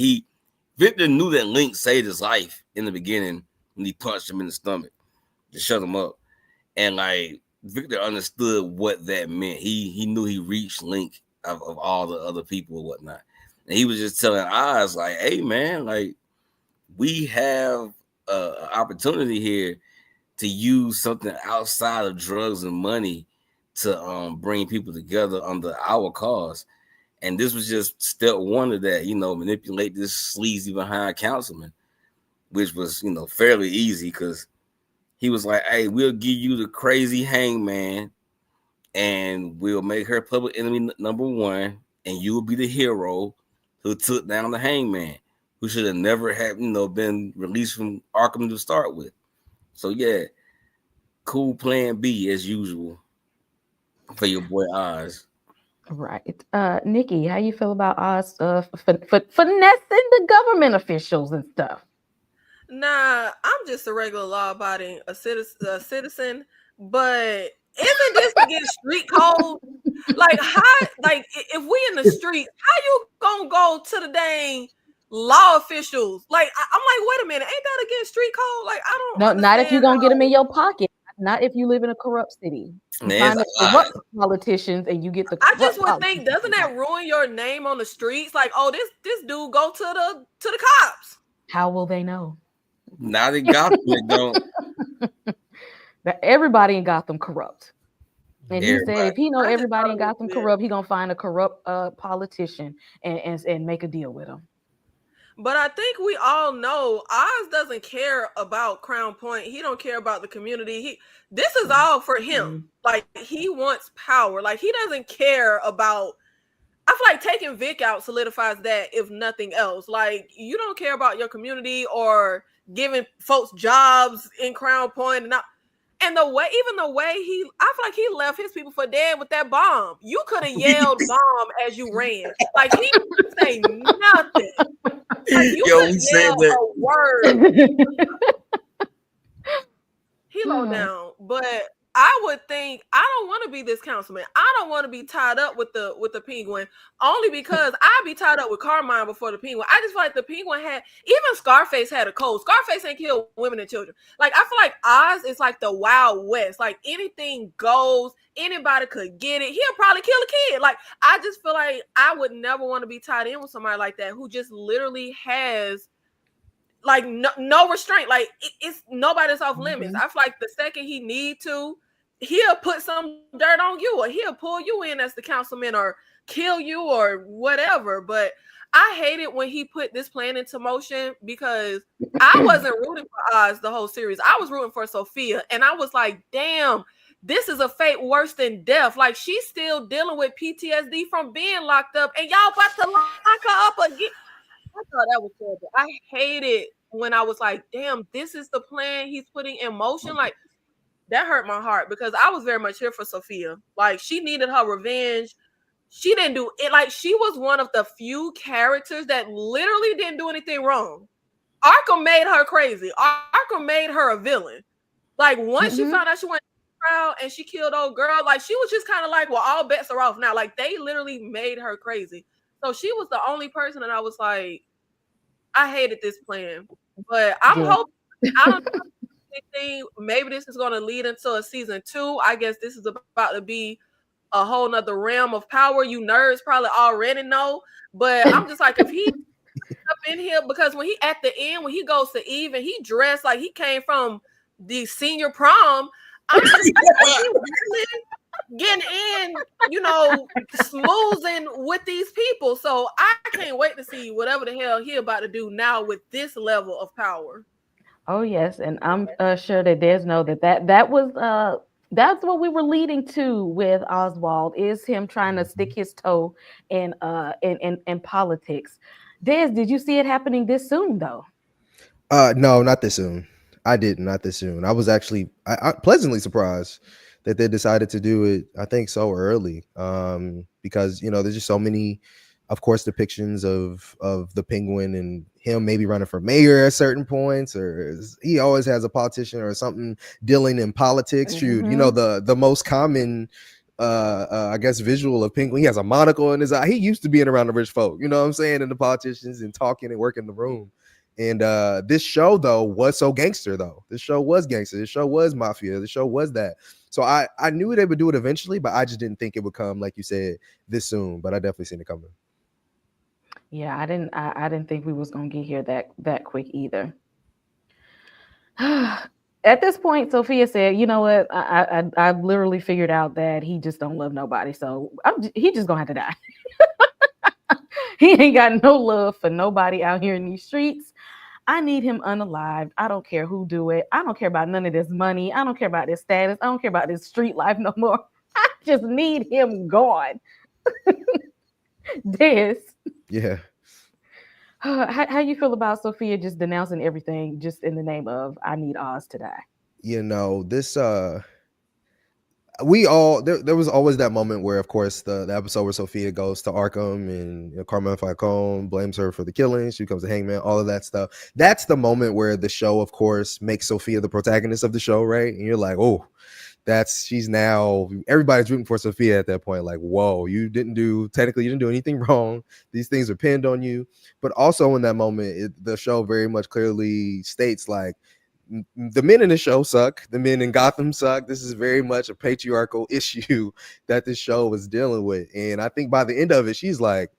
Victor knew that Link saved his life in the beginning when he punched him in the stomach to shut him up. And Victor understood what that meant. He knew he reached Link of all the other people and whatnot. And he was just telling Oz, like, hey, man, we have an opportunity here to use something outside of drugs and money to bring people together under our cause. And this was just step one of that, manipulate this sleazy behind councilman, which was, fairly easy because he was like, hey, we'll give you the crazy hangman and we'll make her public enemy number one. And you will be the hero who took down the hangman, who should have never had, been released from Arkham to start with. So yeah, cool plan B as usual for your boy Oz. Right. Nikki, how you feel about Oz finessing the government officials and stuff? Nah, I'm just a regular law-abiding citizen, but isn't this against street code? Like, how? Like, if we in the streets, how you gonna go to the dang law officials? Like, I'm like, wait a minute, ain't that against street code? Like, I don't No, not if you're understand gonna get them how. in your pocket. Not if you live in a corrupt city. You There's find the a lot. corrupt politicians and you get the I just corrupt would think, politicians. doesn't that ruin your name on the streets? Like, oh, this dude go to the cops. How will they know? Not in Gotham, it don't. That everybody in Gotham corrupt. And he said Everybody. if he know I just everybody thought in it was Gotham weird. corrupt, he gonna find a corrupt politician and make a deal with him. But I think we all know Oz doesn't care about Crown Point. He don't care about the community. This is all for him. Like, he wants power. Like, he doesn't care about. I feel like taking Vic out solidifies that, if nothing else. Like, you don't care about your community or giving folks jobs in Crown Point and not. And the way I feel like he left his people for dead with that bomb. You could have yelled bomb as you ran. Like, he didn't say nothing. Like, you Yo, could we said yell that. a word. He low Hmm. down, but I would think I don't want to be this councilman. I don't want to be tied up with the penguin, only because I'd be tied up with Carmine before the penguin. I just feel like the penguin even Scarface had a code. Scarface ain't killed women and children. Like, I feel like Oz is like the Wild West. Like, anything goes. Anybody could get it. He'll probably kill a kid. Like, I just feel like I would never want to be tied in with somebody like that who just literally has like no restraint. Like, it's nobody's off limits. I feel like the second he need to, he'll put some dirt on you, or he'll pull you in as the councilman, or kill you, or whatever. But I hate it when he put this plan into motion, because I wasn't rooting for Oz the whole series. I was rooting for Sophia, and I was like, damn, this is a fate worse than death. Like, she's still dealing with PTSD from being locked up, and y'all about to lock her up again. I thought that was terrible. I hated when I was like, damn, this is the plan he's putting in motion. Like, that hurt my heart, because I was very much here for Sophia. Like, she needed her revenge. She didn't do it. Like, she was one of the few characters that literally didn't do anything wrong. Arkham made her crazy. Arkham made her a villain. Like, once she found out she went to the crowd and she killed old girl, like, she was just kind of like, well, all bets are off now. Like, they literally made her crazy. So she was the only person that I was like, I hated this plan. But I'm hoping, I don't know anything. Maybe this is going to lead into a season 2. I guess this is about to be a whole nother realm of power. You nerds probably already know. But I'm just like, if he up in here, because when he at the end, when he goes to Eve and he dressed like he came from the senior prom, I'm just like, he really getting in, smoozing with these people. So I can't wait to see whatever the hell he about to do now with this level of power. Oh yes, and I'm sure that there's no that was that's what we were leading to with Oswald, is him trying to stick his toe in politics. Des, did you see it happening this soon though? No, not this soon. I didn't, not this soon. I was actually I pleasantly surprised that they decided to do it, I think, so early. Because there's just so many, of course, depictions of the Penguin and him maybe running for mayor at certain points, or he always has a politician or something dealing in politics. Shoot, the most common I guess visual of Penguin, he has a monocle in his eye. He used to being around the rich folk, you know what I'm saying, and the politicians, and talking and working the room. And this show though was so gangster though. This show was gangster. This show was mafia. The show was that. So I knew they would do it eventually, but I just didn't think it would come, like you said, this soon. But I definitely seen it coming. Yeah, I didn't think we was gonna get here that quick either. At this point, Sophia said, "You know what? I literally figured out that he just don't love nobody. So he just gonna have to die. He ain't got no love for nobody out here in these streets. I need him unalived. I don't care who do it. I don't care about none of this money. I don't care about this status. I don't care about this street life no more. I just need him gone." Des, Yeah. how you feel about Sophia just denouncing everything just in the name of I need Oz to die? This we all there was always that moment where, of course, the episode where Sophia goes to Arkham and Carmine Falcone blames her for the killing. She becomes a hangman, all of that stuff. That's the moment where the show, of course, makes Sophia the protagonist of the show, right? And you're like, oh, she's now, everybody's rooting for Sophia at that point. Like, whoa, you didn't do anything wrong. These things are pinned on you. But also in that moment, the show very much clearly states, like, the men in the show suck. The men in Gotham suck. This is very much a patriarchal issue that this show was dealing with. And I think by the end of it, she's like,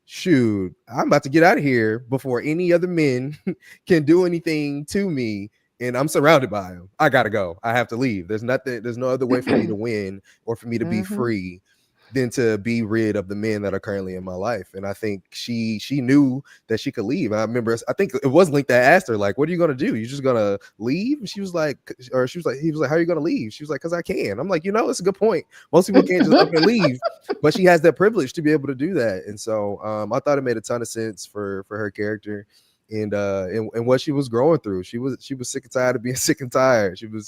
shoot, I'm about to get out of here before any other men can do anything to me. And I'm surrounded by them. I gotta go. I have to leave. There's no other way for me to win or for me to be free than to be rid of the men that are currently in my life. And I think she knew that she could leave. I remember, I think it was Link that asked her, like, what are you gonna do? You just gonna leave? And he was like, how are you gonna leave? She was like, because I can. I'm like, it's a good point. Most people can't just up and leave, but she has that privilege to be able to do that. And so I thought it made a ton of sense for her character. And what she was growing through. She was sick and tired of being sick and tired. She did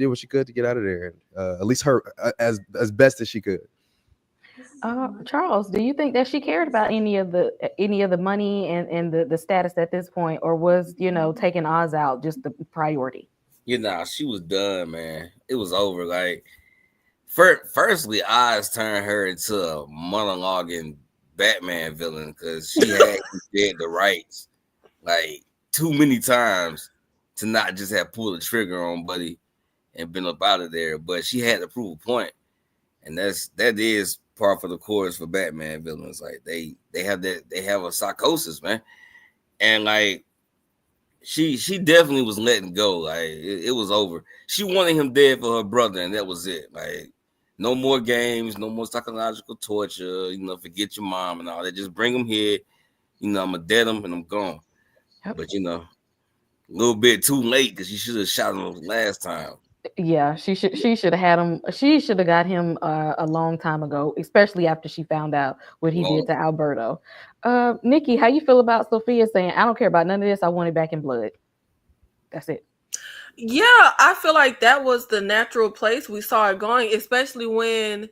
what she could to get out of there, and at least her as best as she could. Charles, do you think that she cared about any of the money and the status at this point, or was taking Oz out just the priority? She was done, man. It was over. Like, firstly, Oz turned her into a monologuing Batman villain because she had dead the rights like too many times to not just have pulled the trigger on Buddy and been up out of there. But she had to prove a point, and that is par for the course for Batman villains. Like they have a psychosis, man, and like she definitely was letting go. Like it was over. She wanted him dead for her brother, and that was it. Like, no more games, no more psychological torture, forget your mom and all that. Just bring him here. I'm going to dead him and I'm gone. Yep. But, a little bit too late because you should have shot him last time. Yeah, she should have had him. She should have got him a long time ago, especially after she found out what he did to Alberto. Nikki, how you feel about Sophia saying, I don't care about none of this. I want it back in blood. That's it. Yeah, I feel like that was the natural place we saw it going, especially when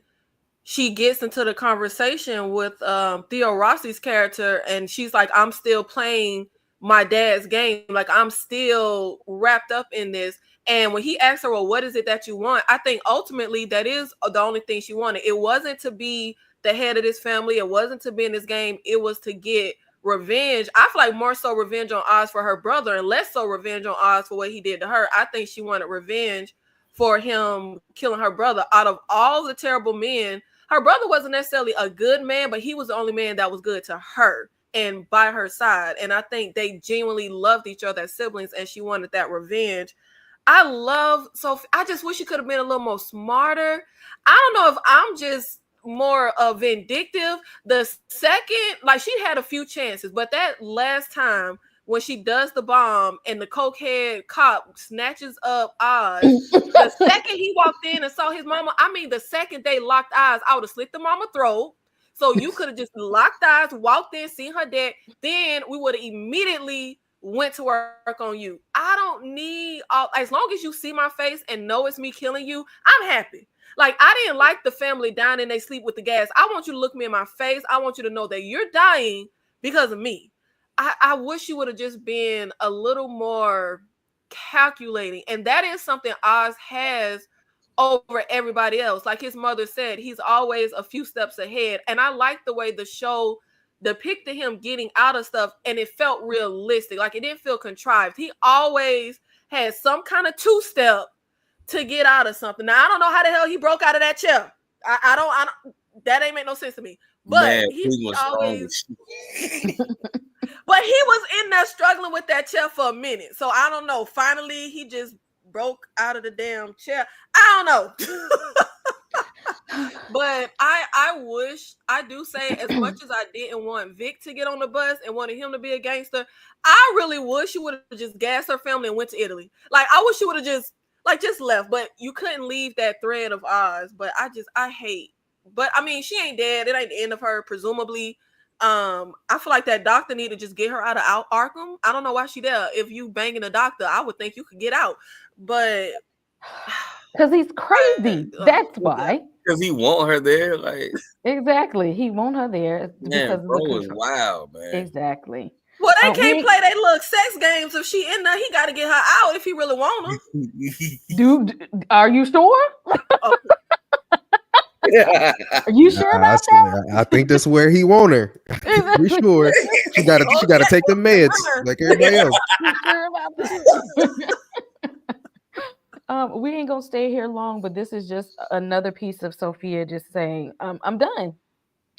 she gets into the conversation with Theo Rossi's character, and she's like, I'm still playing my dad's game. Like, I'm still wrapped up in this. And when he asked her, well, what is it that you want? I think ultimately that is the only thing she wanted. It wasn't to be the head of this family. It wasn't to be in this game. It was to get revenge. I feel like more so revenge on Oz for her brother and less so revenge on Oz for what he did to her. I think she wanted revenge for him killing her brother. Out of all the terrible men, her brother wasn't necessarily a good man, but he was the only man that was good to her and by her side. And I think they genuinely loved each other as siblings, and she wanted that revenge. I love Sophie. I just wish she could have been a little more smarter. I don't know if I'm just more vindictive. The second, like, she had a few chances, but that last time when she does the bomb and the cokehead cop snatches up Oz, the second he walked in and saw his mama, I mean, the second they locked eyes, I would have slit the mama throat. So you could have just locked eyes, walked in, seen her dead. Then we would have immediately went to work on you. I don't need as long as you see my face and know it's me killing you, I'm happy. Like, I didn't like the family dying and they sleep with the gas. I want you to look me in my face. I want you to know that you're dying because of me. I wish you would have just been a little more calculating. And that is something Oz has over everybody else. Like his mother said, he's always a few steps ahead. And I like the way the show depicted him getting out of stuff, and it felt realistic. Like, it didn't feel contrived. He always had some kind of two-step to get out of something. Now, I don't know how the hell he broke out of that chair. I don't that ain't make no sense to me. But man, he always but he was in there struggling with that chair for a minute. So I don't know. Finally, he just broke out of the damn chair. I don't know. But I do say, as much as I didn't want Vic to get on the bus and wanted him to be a gangster, I really wish she would have just gassed her family and went to Italy. Like, I wish she would have just left, but you couldn't leave that thread of Oz. But I hate. But I mean, she ain't dead. It ain't the end of her, presumably. I feel like that doctor need to just get her out of Arkham. I don't know why she there. If you banging a doctor, I would think you could get out. But Because he's crazy. That's why. Because he want her there. Like, Exactly. He want her there man, because of the bro is control. wild, man. Exactly. Well, they can't We- play their little sex games if she in there. He got to get her out if he really want her. Dude, are you sure? Oh, Are you sure Nah, about that? I think that's where he want her. We sure. She gotta okay. take the meds like everybody else. You sure about that? We ain't gonna stay here long, but this is just another piece of Sophia just saying, I'm done.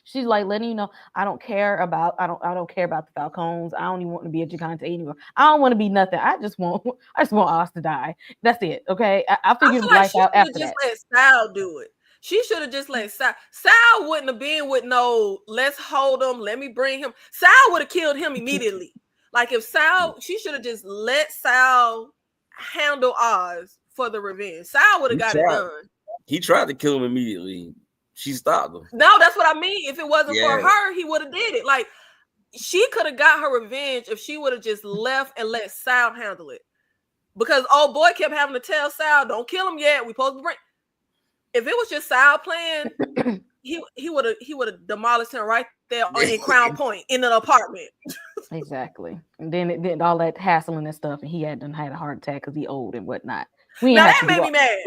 She's like letting you know, I don't care about the Falcons. I don't even want to be a Gigante anymore. I don't want to be nothing. I just want Oz to die. That's it. Okay. I figured feel like life she out should have after just that. let Sal do it. She should have just let Sal. Sal wouldn't have been with no, let's hold him, let me bring him. Sal would have killed him immediately. Like if Sal, she should have just let Sal handle Oz for the revenge. Sal would have got it done. He tried to kill him immediately. She stopped him. No, that's what I mean. If it wasn't for her, he would have did it. Like she could have got her revenge if she would have just left and let Sal handle it. Because old boy kept having to tell Sal, don't kill him yet. We supposed to bring. If it was just Sal playing, he would have demolished him right there in Crown Point in an apartment. Exactly. And then all that hassling and stuff, and he had a heart attack because he old and whatnot. Now that made me mad.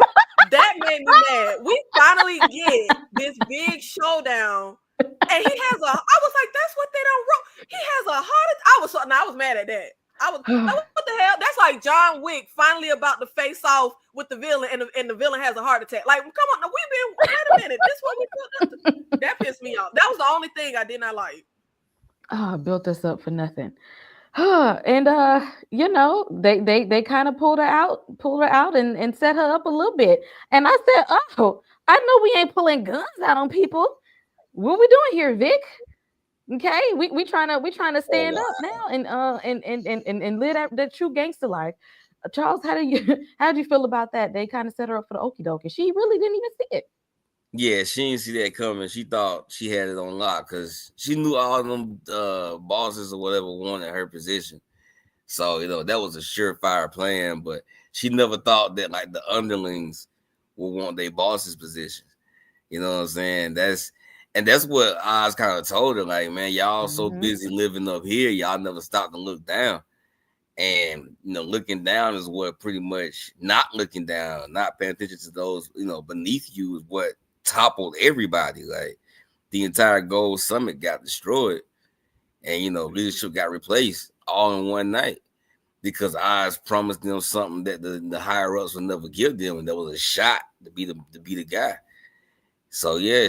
That made me mad. We finally get this big showdown, and he has I was like, that's what they don't wrote. He has a heart attack. I was mad at that. I was like, what the hell? That's like John Wick finally about to face off with the villain, and the villain has a heart attack. Like, come on, wait a minute. This what we put. That pissed me off. That was the only thing I did not like. Built us up for nothing. And they kind of pulled her out and set her up a little bit. And I said, oh, I know we ain't pulling guns out on people. What we doing here, Vic? Okay, we trying to stand up now and live that true gangster life. Charles, how did you feel about that? They kind of set her up for the okie doke, and she really didn't even see it. Yeah, she didn't see that coming. She thought she had it on lock because she knew all of them bosses or whatever wanted her position. So, that was a surefire plan, but she never thought that like the underlings would want their boss's position. You know what I'm saying? That's what Oz kind of told her, like, man, y'all so busy living up here, y'all never stop to look down. And, looking down is what pretty much not looking down, not paying attention to those, beneath you is what toppled everybody. Like the entire Gold Summit got destroyed and, leadership got replaced all in one night because Oz promised them something that the higher ups would never give them. And that was a shot to be the guy. So, yeah,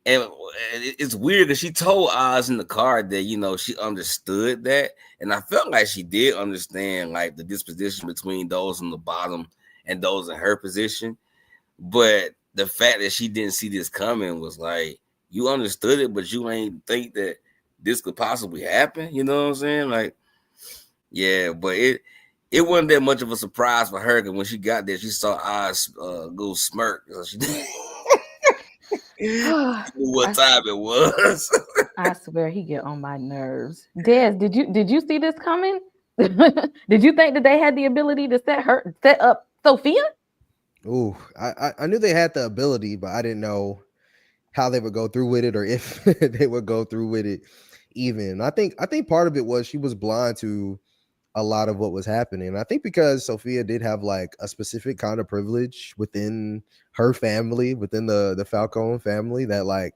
and it's weird because she told Oz in the car that, she understood that. And I felt like she did understand like the disposition between those on the bottom and those in her position. But the fact that she didn't see this coming was like, you understood it, but you ain't think that this could possibly happen. You know what I'm saying? Like, yeah, but it wasn't that much of a surprise for her because when she got there, she saw Oz go smirk. So she knew what time it was. I swear he get on my nerves. Des, did you see this coming? Did you think that they had the ability to set up Sophia? Ooh, I knew they had the ability, but I didn't know how they would go through with it or if they would go through with it even. I think part of it was she was blind to a lot of what was happening. I think because Sophia did have like a specific kind of privilege within her family, within the Falcone family, that like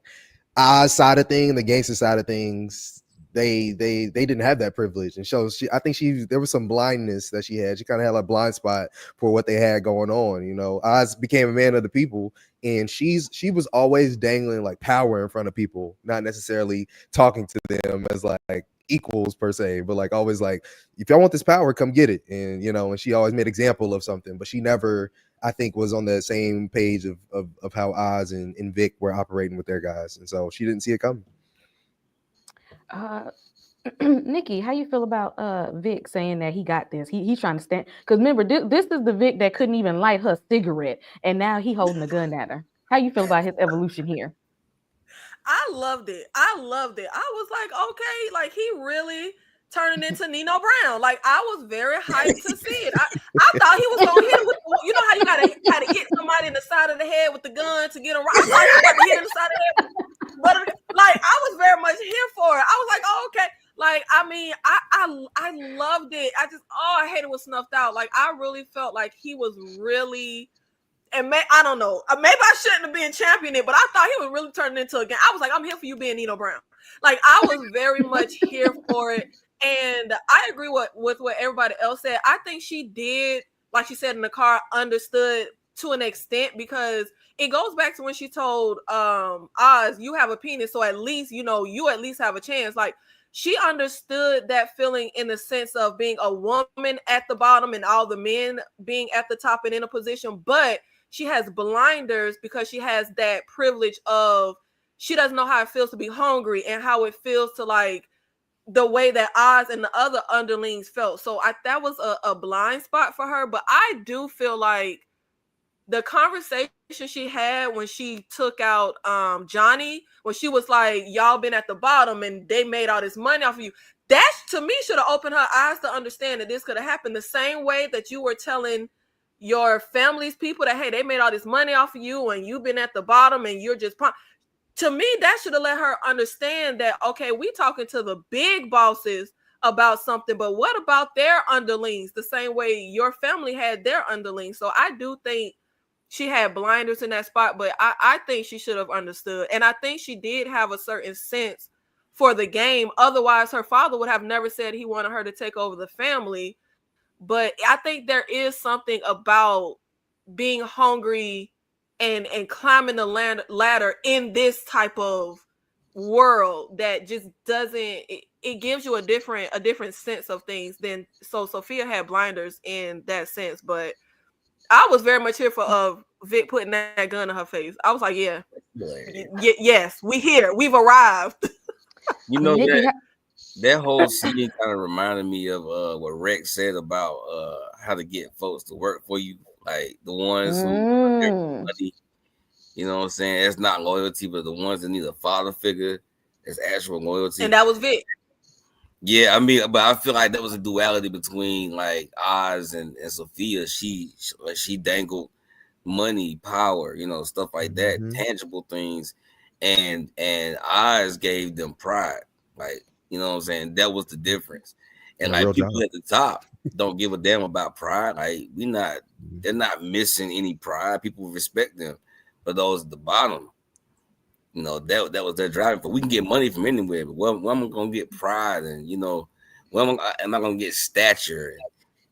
Oz side of things, the gangster side of things, they didn't have that privilege. And so I think there was some blindness that she had. She kind of had a blind spot for what they had going on. Oz became a man of the people, and she was always dangling like power in front of people, not necessarily talking to them as like equals per se, but like always like, if y'all want this power, come get it. And and she always made example of something, but she never, I think, was on the same page of how Oz and Vic were operating with their guys, and so she didn't see it coming. Nikki, how you feel about Vic saying that he got this? He's trying to stand, because remember, this is the Vic that couldn't even light her cigarette, and now he holding a gun at her. How you feel about his evolution here? I loved it. I was like, okay, like he really turning into Nino Brown. Like, I was very hyped to see it. I thought he was gonna hit him with, you know how you gotta hit somebody in the side of the head with the gun to get him right. I thought he was about to hit him in the side of the head. But like, I was very much here for it. I was like, oh, okay. Like, I mean, I loved it. I hated it was snuffed out. Like, I really felt like he was really, and I don't know, maybe I shouldn't have been championing it, but I thought he was really turning into a game. I was like, I'm here for you being Nino Brown. Like, I was very much here for it. And I agree with what everybody else said. I think she did, like she said in the car, understood to an extent, because it goes back to when she told Oz, you have a penis, so at least, you know, you at least have a chance. Like, she understood that feeling in the sense of being a woman at the bottom and all the men being at the top and in a position, but she has blinders because she has that privilege of, she doesn't know how it feels to be hungry and how it feels to, like, the way that Oz and the other underlings felt. So that was a blind spot for her. But I do feel like the conversation she had when she took out Johnny, when she was like, y'all been at the bottom and they made all this money off of you, that to me should have opened her eyes to understand that this could have happened the same way that you were telling your family's people that, hey, they made all this money off of you and you've been at the bottom and you're just to me, that should have let her understand that, okay, we talking to the big bosses about something, but what about their underlings? The same way your family had their underlings. So I do think she had blinders in that spot, but I think she should have understood. And I think she did have a certain sense for the game. Otherwise, her father would have never said he wanted her to take over the family. But I think there is something about being hungry and climbing the ladder in this type of world that just doesn't, it gives you a different sense of things. Than, so Sophia had blinders in that sense, but I was very much here for Vic putting that gun in her face. I was like, yeah, yes, we here, we've arrived. You know, that whole scene kind of reminded me of what Rex said about how to get folks to work for you. Like the ones who money, you know what I'm saying? That's not loyalty, but the ones that need a father figure, it's actual loyalty. And that was Vic. Yeah, I mean, but I feel like there was a duality between like Oz and Sophia. She dangled money, power, you know, stuff like that, tangible things, and Oz gave them pride. Like, you know what I'm saying? That was the difference. And like people at the top don't give a damn about pride. Like they're not missing any pride. People respect them. But those at the bottom, you know, that was their driving force. We can get money from anywhere, but where am I gonna get pride? And you know, where am I gonna get stature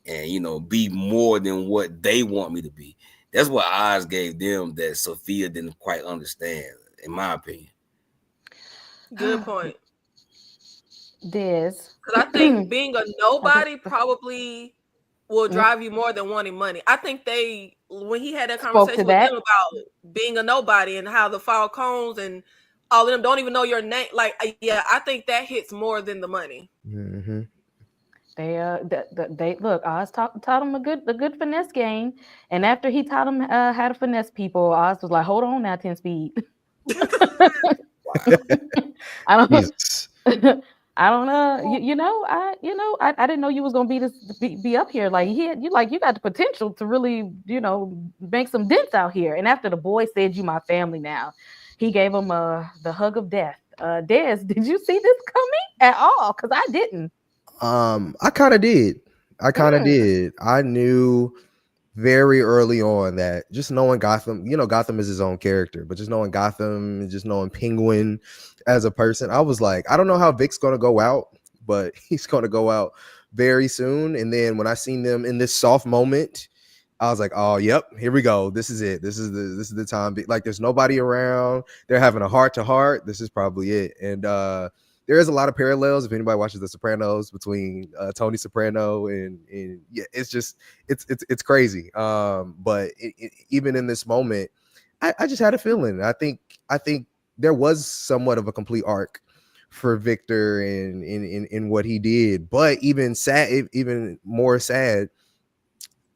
and you know, be more than what they want me to be? That's what Oz gave them that Sophia didn't quite understand, in my opinion. Good point. Des. Because I think being a nobody probably will drive you more than wanting money. I think when he had that conversation with them about being a nobody and how the Falcons and all of them don't even know your name, like, yeah, I think that hits more than the money. Mm-hmm. They look. Oz taught him a good finesse game, and after he taught him how to finesse people, Oz was like, "Hold on now, 10 speed." I don't. I don't know. I didn't know you was gonna be up here. Like you got the potential to really, make some dents out here. And after the boy said, "You my family now," he gave him the hug of death. Des, did you see this coming at all? Because I didn't. I kind of did. I knew very early on that just knowing Gotham, Gotham is his own character, but just knowing Gotham and just knowing Penguin as a person, I was like, I don't know how Vic's going to go out, but he's going to go out very soon. And then when I seen them in this soft moment, I was like, oh, yep, here we go. This is it. This is the time. Like, there's nobody around. They're having a heart to heart. This is probably it. And there is a lot of parallels, if anybody watches The Sopranos, between Tony Soprano and yeah, it's just it's crazy. But even in this moment, I just had a feeling. I think there was somewhat of a complete arc for Victor in what he did. But even more sad,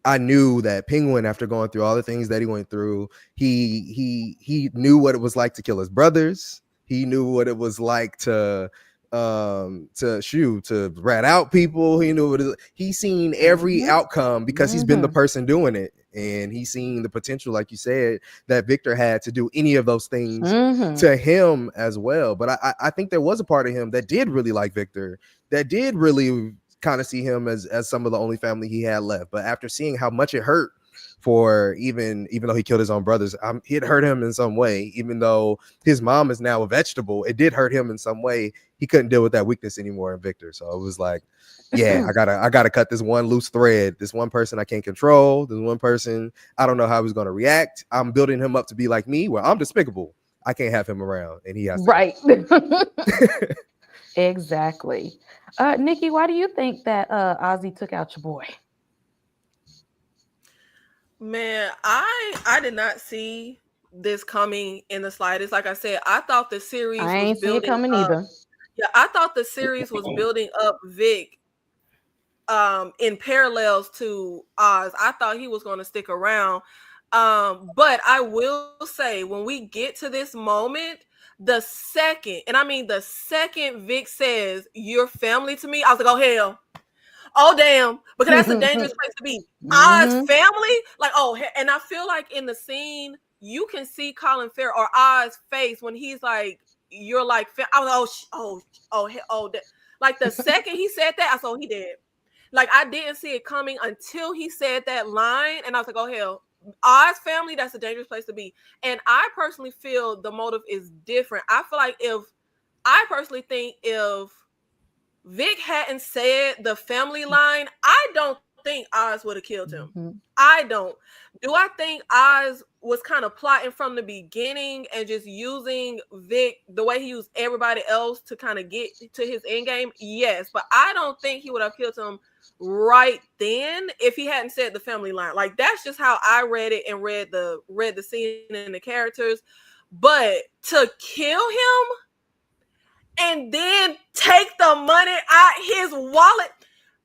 I knew that Penguin, after going through all the things that he went through, he knew what it was like to kill his brothers. He knew what it was like to to rat out people. He knew he's seen every outcome because he's been the person doing it, and he's seen the potential, like you said, that Victor had to do any of those things to him as well. But I think there was a part of him that did really like Victor, that did really kind of see him as some of the only family he had left. But after seeing how much it hurt for even though he killed his own brothers, it hurt him in some way. Even though his mom is now a vegetable, it did hurt him in some way. He couldn't deal with that weakness anymore in Victor. So it was like, yeah, I gotta cut this one loose thread. This one person I can't control. This one person I don't know how he's gonna react. I'm building him up to be like me, where I'm despicable. I can't have him around, and he has to. Right. Exactly. Nikki, why do you think that Ozzy took out your boy? Man, I did not see this coming in the slightest. Like I said, I thought the series I ain't was see it building coming up. either. Yeah, I thought the series was building up Vic in parallels to Oz. I thought he was going to stick around. But I will say, when we get to this moment, the second Vic says, "You're family to me," I was like, oh hell. Oh damn, because that's a dangerous place to be. Oz family, like, oh, and I feel like in the scene you can see Colin Farrell or Oz's face when he's like, "You're like," I was like the second he said that, I saw he did. Like I didn't see it coming until he said that line, and I was like, oh hell, Oz family, that's a dangerous place to be. And I personally feel the motive is different. I feel like if Vic hadn't said the family line, I don't think Oz would have killed him. I don't. Do I think Oz was kind of plotting from the beginning and just using Vic the way he used everybody else to kind of get to his end game? Yes, but I don't think he would have killed him right then if he hadn't said the family line. Like that's just how I read it and read the scene and the characters. But to kill him and then take the money out his wallet,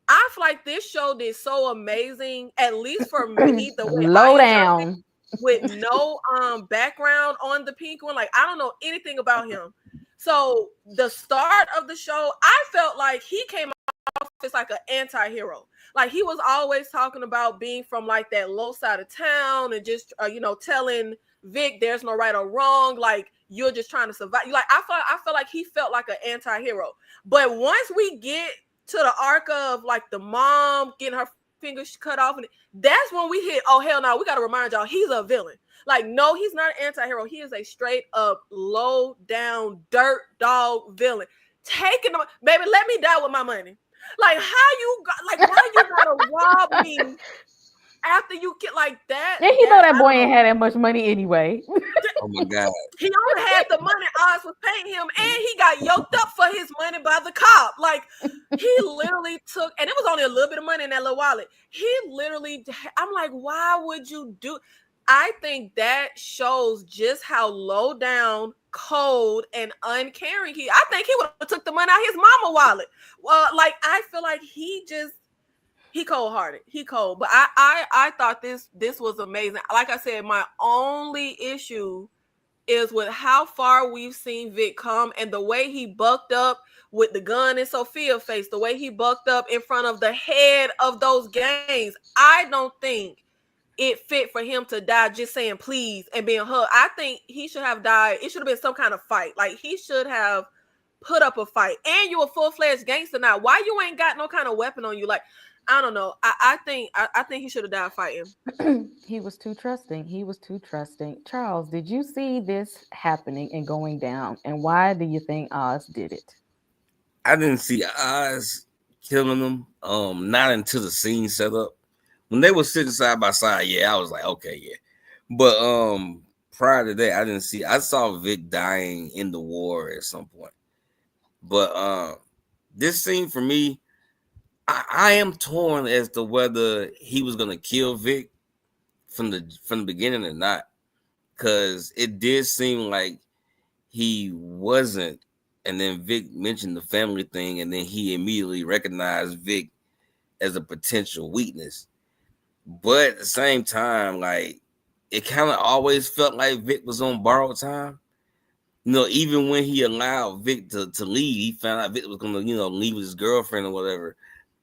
I feel like this show did so amazing, at least for me, the way low down with no background on the Penguin. Like I don't know anything about him. So the start of the show, I felt like he came off as like an anti-hero. Like he was always talking about being from like that low side of town and just telling Vic there's no right or wrong, like you're just trying to survive. Like I felt like he felt like an anti-hero. But once we get to the arc of like the mom getting her fingers cut off, and that's when we hit, oh hell no, we got to remind y'all he's a villain. Like no, he's not an anti-hero. He is a straight up low down dirt dog villain. Taking them, baby, let me die with my money. Like how you got, like why you gotta rob me after you get like that? And he thought that boy ain't had that much money anyway. Oh my god. He only had the money Oz was paying him, and he got yoked up for his money by the cop. Like he literally took, and it was only a little bit of money in that little wallet. He literally, I'm like, why would you do? I think that shows just how low down, cold, and uncaring he. I think he would have took the money out of his mama wallet. Well, like I feel like he cold-hearted. He cold. But I thought this was amazing. Like I said, my only issue is with how far we've seen Vic come and the way he bucked up with the gun in Sophia's face, the way he bucked up in front of the head of those gangs. I don't think it fit for him to die just saying please and being hugged. I think he should have died. It should have been some kind of fight. Like he should have put up a fight. And you a full-fledged gangster now. Why you ain't got no kind of weapon on you? Like I don't know. I think he should have died fighting. He was too trusting. Charles, did you see this happening and going down? And why do you think Oz did it? I didn't see Oz killing them. Not until the scene set up. When they were sitting side by side, yeah, I was like, okay, yeah. But prior to that, I saw Vic dying in the war at some point. But this scene for me, I am torn as to whether he was gonna kill Vic from the beginning or not, because it did seem like he wasn't. And then Vic mentioned the family thing, and then he immediately recognized Vic as a potential weakness. But at the same time, like it kind of always felt like Vic was on borrowed time. even when he allowed Vic to leave, he found out Vic was gonna, leave with his girlfriend or whatever.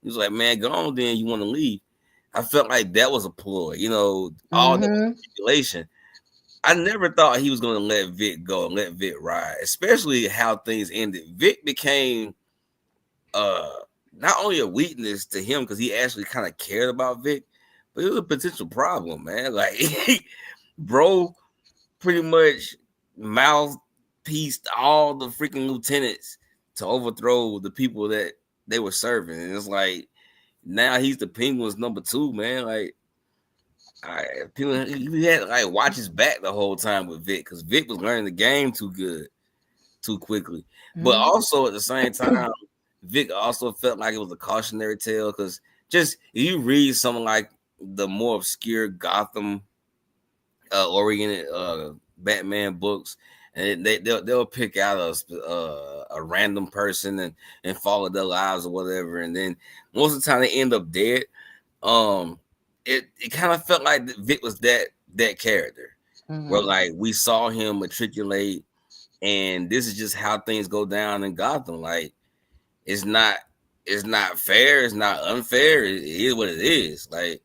He was like, "Man, go on, then. You want to leave?" I felt like that was a ploy, all that manipulation. I never thought he was gonna let Vic go and let Vic ride, especially how things ended. Vic became not only a weakness to him because he actually kind of cared about Vic, but it was a potential problem, man. Like, bro, pretty much mouthpieced all the freaking lieutenants to overthrow the people that they were serving, and it's like now he's the Penguin's number 2, man. Like, he had to like watch his back the whole time with Vic because Vic was learning the game too good, too quickly. But also at the same time, Vic also felt like it was a cautionary tale because just if you read something like the more obscure Gotham oriented Batman books, and they'll pick out a random person and follow their lives or whatever, and then most of the time they end up dead. It kind of felt like Vic was that character where like we saw him matriculate, and this is just how things go down in Gotham. Like it's not fair, it's not unfair. It is what it is. Like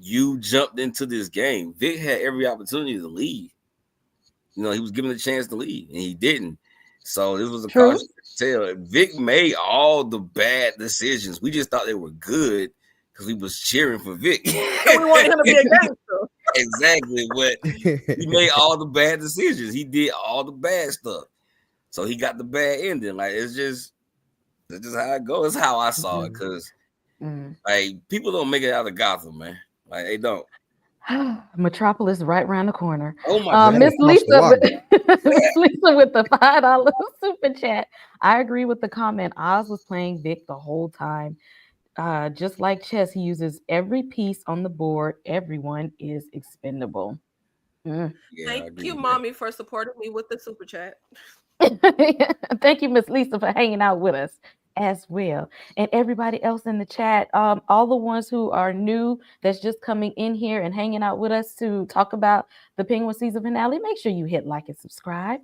you jumped into this game. Vic had every opportunity to leave. He was given a chance to leave, and he didn't. So this was a cautionary tale. Vic made all the bad decisions. We just thought they were good because we was cheering for Vic. We wanted him to be a gangster. Exactly, but he made all the bad decisions. He did all the bad stuff. So he got the bad ending. Like it's just how it goes. It's how I saw it. Because like people don't make it out of Gotham, man. Like they don't. Metropolis right around the corner. Oh my God. Miss Lisa, Miss Lisa with the $5 super chat. I agree with the comment. Oz was playing Vic the whole time. Just like chess, he uses every piece on the board. Everyone is expendable. Yeah, Thank you, Mommy, for supporting me with the super chat. Thank you, Miss Lisa, for hanging out with us as well. And everybody else in the chat, all the ones who are new that's just coming in here and hanging out with us to talk about the Penguin season finale, make sure you hit like and subscribe.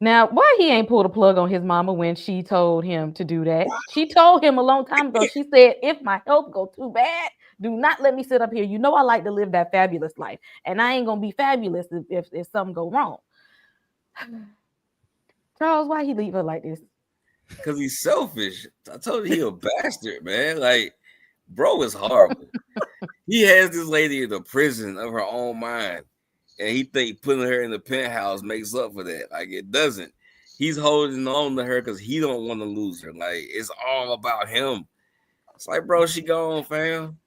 Now, why he ain't pulled a plug on his mama when she told him to do that? She told him a long time ago. She said, if my health go too bad, do not let me sit up here. You know I like to live that fabulous life, and I ain't gonna be fabulous if something go wrong. Charles, why he leave her like this? Because he's selfish. I told you he a bastard, man. Like, bro is horrible. He has this lady in the prison of her own mind, and he think putting her in the penthouse makes up for that. Like, it doesn't. He's holding on to her because he don't want to lose her. Like, it's all about him. It's like, bro, she gone, fam.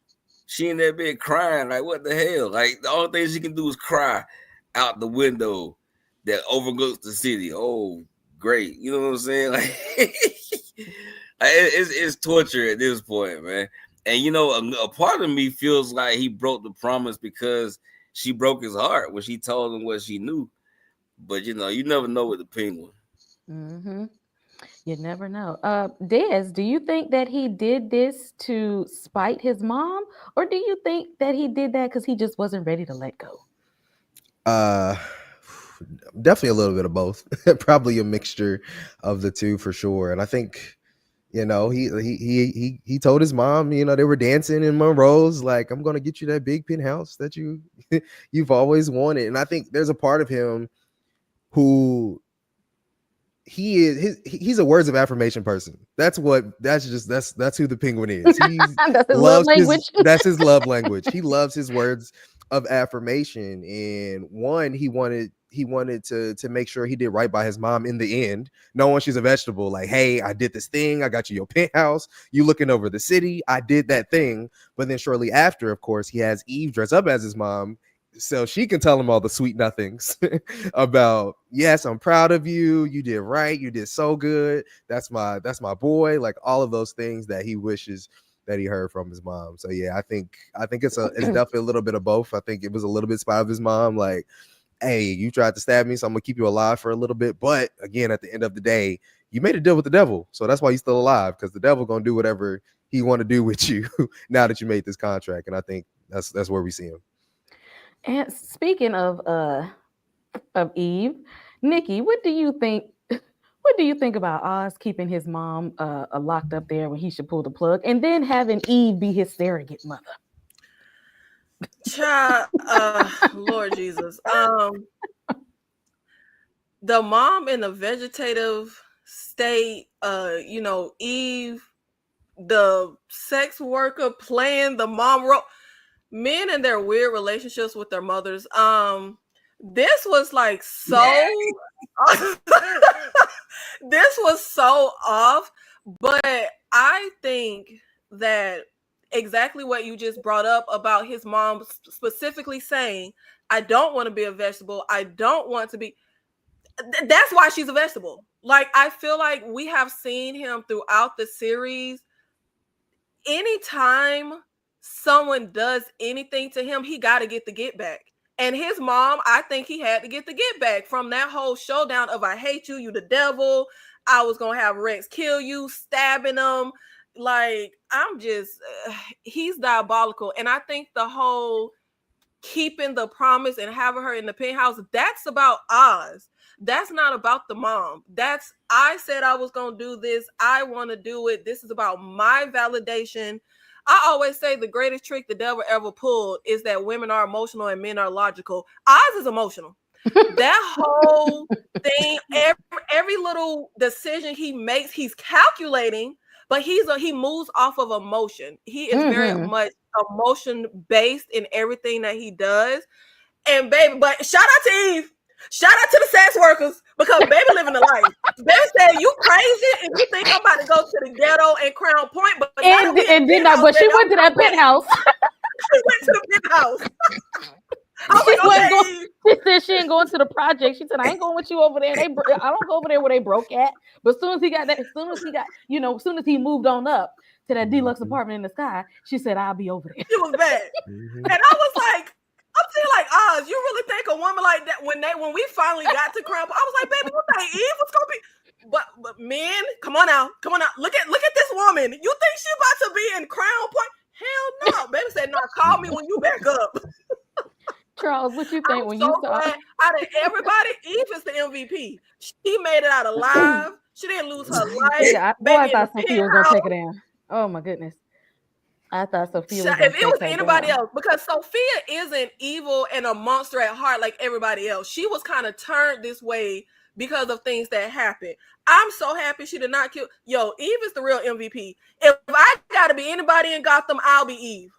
She in that bed crying. Like, what the hell? Like, the only thing she can do is cry out the window that overlooks the city. Oh, great. You know what I'm saying? Like, it's torture at this point, man. And, a part of me feels like he broke the promise because she broke his heart when she told him what she knew. But, you never know with the Penguin. Mm-hmm. You never know. Des, do you think that he did this to spite his mom? Or do you think that he did that because he just wasn't ready to let go? Definitely a little bit of both. Probably a mixture of the two for sure. And I think, he told his mom, they were dancing in Monroe's, like, I'm gonna get you that big penthouse that you've always wanted. And I think there's a part of him who he's a words of affirmation person. That's who the Penguin is. That's his love language. That's his love language. He loves his words of affirmation. And one, he wanted to make sure he did right by his mom in the end, knowing she's a vegetable. Like, hey, I did this thing. I got you your penthouse. You looking over the city. I did that thing. But then shortly after, of course, he has Eve dress up as his mom, so she can tell him all the sweet nothings about, yes, I'm proud of you. You did right. You did so good. That's my boy. Like all of those things that he wishes that he heard from his mom. So yeah, I think it's definitely a little bit of both. I think it was a little bit spite of his mom. Like, hey, you tried to stab me, so I'm gonna keep you alive for a little bit. But again, at the end of the day, you made a deal with the devil. So that's why you're still alive, because the devil gonna do whatever he want to do with you now that you made this contract. And I think that's where we see him. And speaking of Eve, Nikki, what do you think? What do you think about Oz keeping his mom locked up there when he should pull the plug, and then having Eve be his surrogate mother? Child, Lord Jesus. The mom in the vegetative state, Eve, the sex worker playing the mom role, men and their weird relationships with their mothers. This was like so this was so off, but I think that exactly what you just brought up about his mom specifically saying, I don't want to be a vegetable. I don't want to be. That's why she's a vegetable. Like, I feel like we have seen him throughout the series. Anytime someone does anything to him, he got to get the get back. And his mom, I think he had to get the get back from that whole showdown of I hate you, you the devil. I was going to have Rex kill you, stabbing him. Like, I'm just, he's diabolical. And I think the whole keeping the promise and having her in the penthouse, that's about Oz. That's not about the mom. That's, I said I was going to do this. I want to do it. This is about my validation. I always say the greatest trick the devil ever pulled is that women are emotional and men are logical. Oz is emotional. That whole thing, every little decision he makes, he's calculating, but he moves off of emotion. He is very much emotion based in everything that he does. And baby, but shout out to Eve. Shout out to the sex workers, because baby living the life. Baby said, you crazy if you think I'm about to go to the ghetto and Crown Point, but she went to that penthouse. She went to the penthouse. She said she ain't going to the project. She said, I ain't going with you over there. I don't go over there where they broke at. But as soon as he moved on up to that deluxe apartment in the sky, she said, I'll be over there. She was bad. And I was like, I'm saying, like, Oz, you really think a woman like that, when we finally got to Crown Point, I was like, baby, you think Eve was gonna be, but men, come on now, look at this woman. You think she about to be in Crown Point? Hell no. Baby said, no, call me when you back up. Charles, what you think when you saw it? Out of everybody, Eve is the MVP. She made it out alive. She didn't lose her life. I thought Sophia was gonna take it down. Oh my goodness. I thought Sophia was if it was anybody else, because Sophia isn't evil and a monster at heart like everybody else. She was kind of turned this way because of things that happened. I'm so happy she did not kill. Eve is the real MVP. If I gotta be anybody in Gotham, I'll be Eve.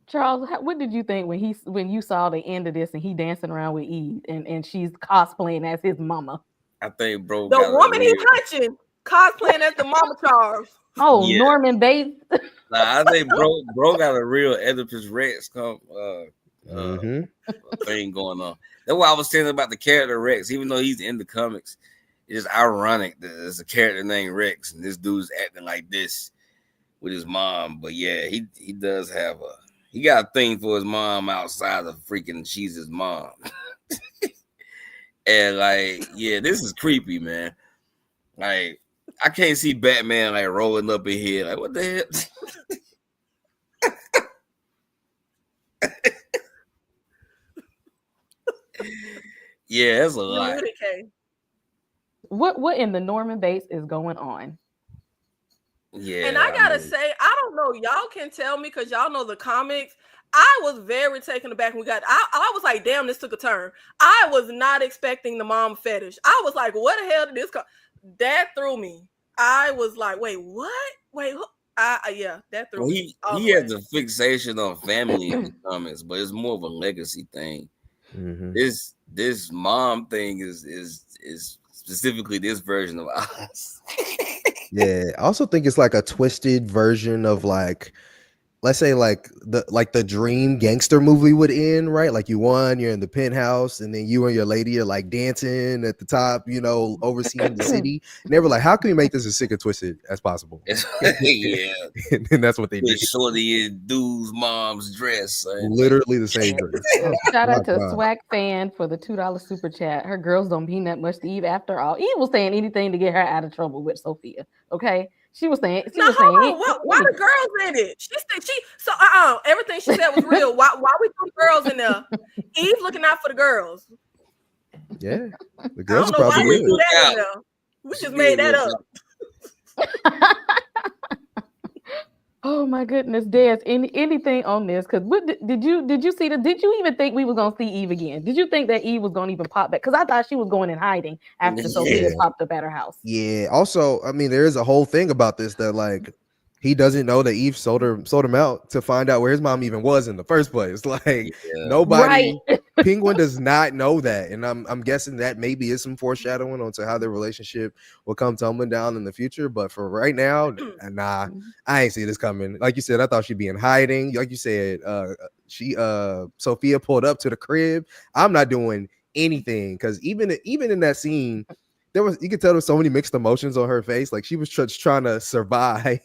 Charles, what did you think when you saw the end of this and he dancing around with Eve and she's cosplaying as his mama? I think bro, the woman he punching cosplaying as the mama Charles. Oh, yeah. Norman Bates. I think bro got a real Oedipus Rex thing going on. That's why I was saying about the character Rex, even though he's in the comics. It's ironic that there's a character named Rex and this dude's acting like this with his mom. But yeah, he does have he got a thing for his mom outside of freaking she's his mom. And like, yeah, this is creepy, man. Like, I can't see Batman like rolling up in here. Like, what the hell? Yeah, that's a lot. What in the Norman Bates is going on? Yeah, and I gotta say, I don't know. Y'all can tell me because y'all know the comics. I was very taken aback when we got. I was like, damn, this took a turn. I was not expecting the mom fetish. I was like, what the hell did this come? That threw me. I was like, wait, what? Wait, yeah, that threw me. He has a fixation on family in the comics, but it's more of a legacy thing. Mm-hmm. This mom thing is specifically this version of Oz. Yeah, I also think it's like a twisted version of like, let's say like the dream gangster movie would end, right? Like you won, you're in the penthouse, and then you and your lady are like dancing at the top, overseeing the city. And they were like, how can we make this as sick and twisted as possible? Yeah. And that's what they did. Shorty in dude's mom's dress. Literally the same dress. Shout out to Swag Fan for the $2 super chat. Her girls don't mean that much to Eve after all. Eve was saying anything to get her out of trouble with Sophia. Okay. She was saying. She Now was hold saying. on. Why the girls in it? She said so everything she said was real. Why we put the girls in there? Eve looking out for the girls. Yeah, the I girls don't are know why probably we good. threw that in there. We just made that up. Oh my goodness, Des, anything on this? Because did you see the? Did you even think we were gonna see Eve again? Did you think that Eve was gonna even pop back? Because I thought she was going in hiding after Sophia popped up at her house. Yeah. Also, I mean, there is a whole thing about this that like he doesn't know that Eve sold him out to find out where his mom even was in the first place. Like nobody, Penguin does not know that, and I'm guessing that maybe is some foreshadowing onto how their relationship will come tumbling down in the future. But for right now, nah, I ain't see this coming. Like you said, I thought she'd be in hiding. Like you said, Sophia pulled up to the crib. I'm not doing anything because even in that scene. You could tell there was so many mixed emotions on her face. Like she was just trying to survive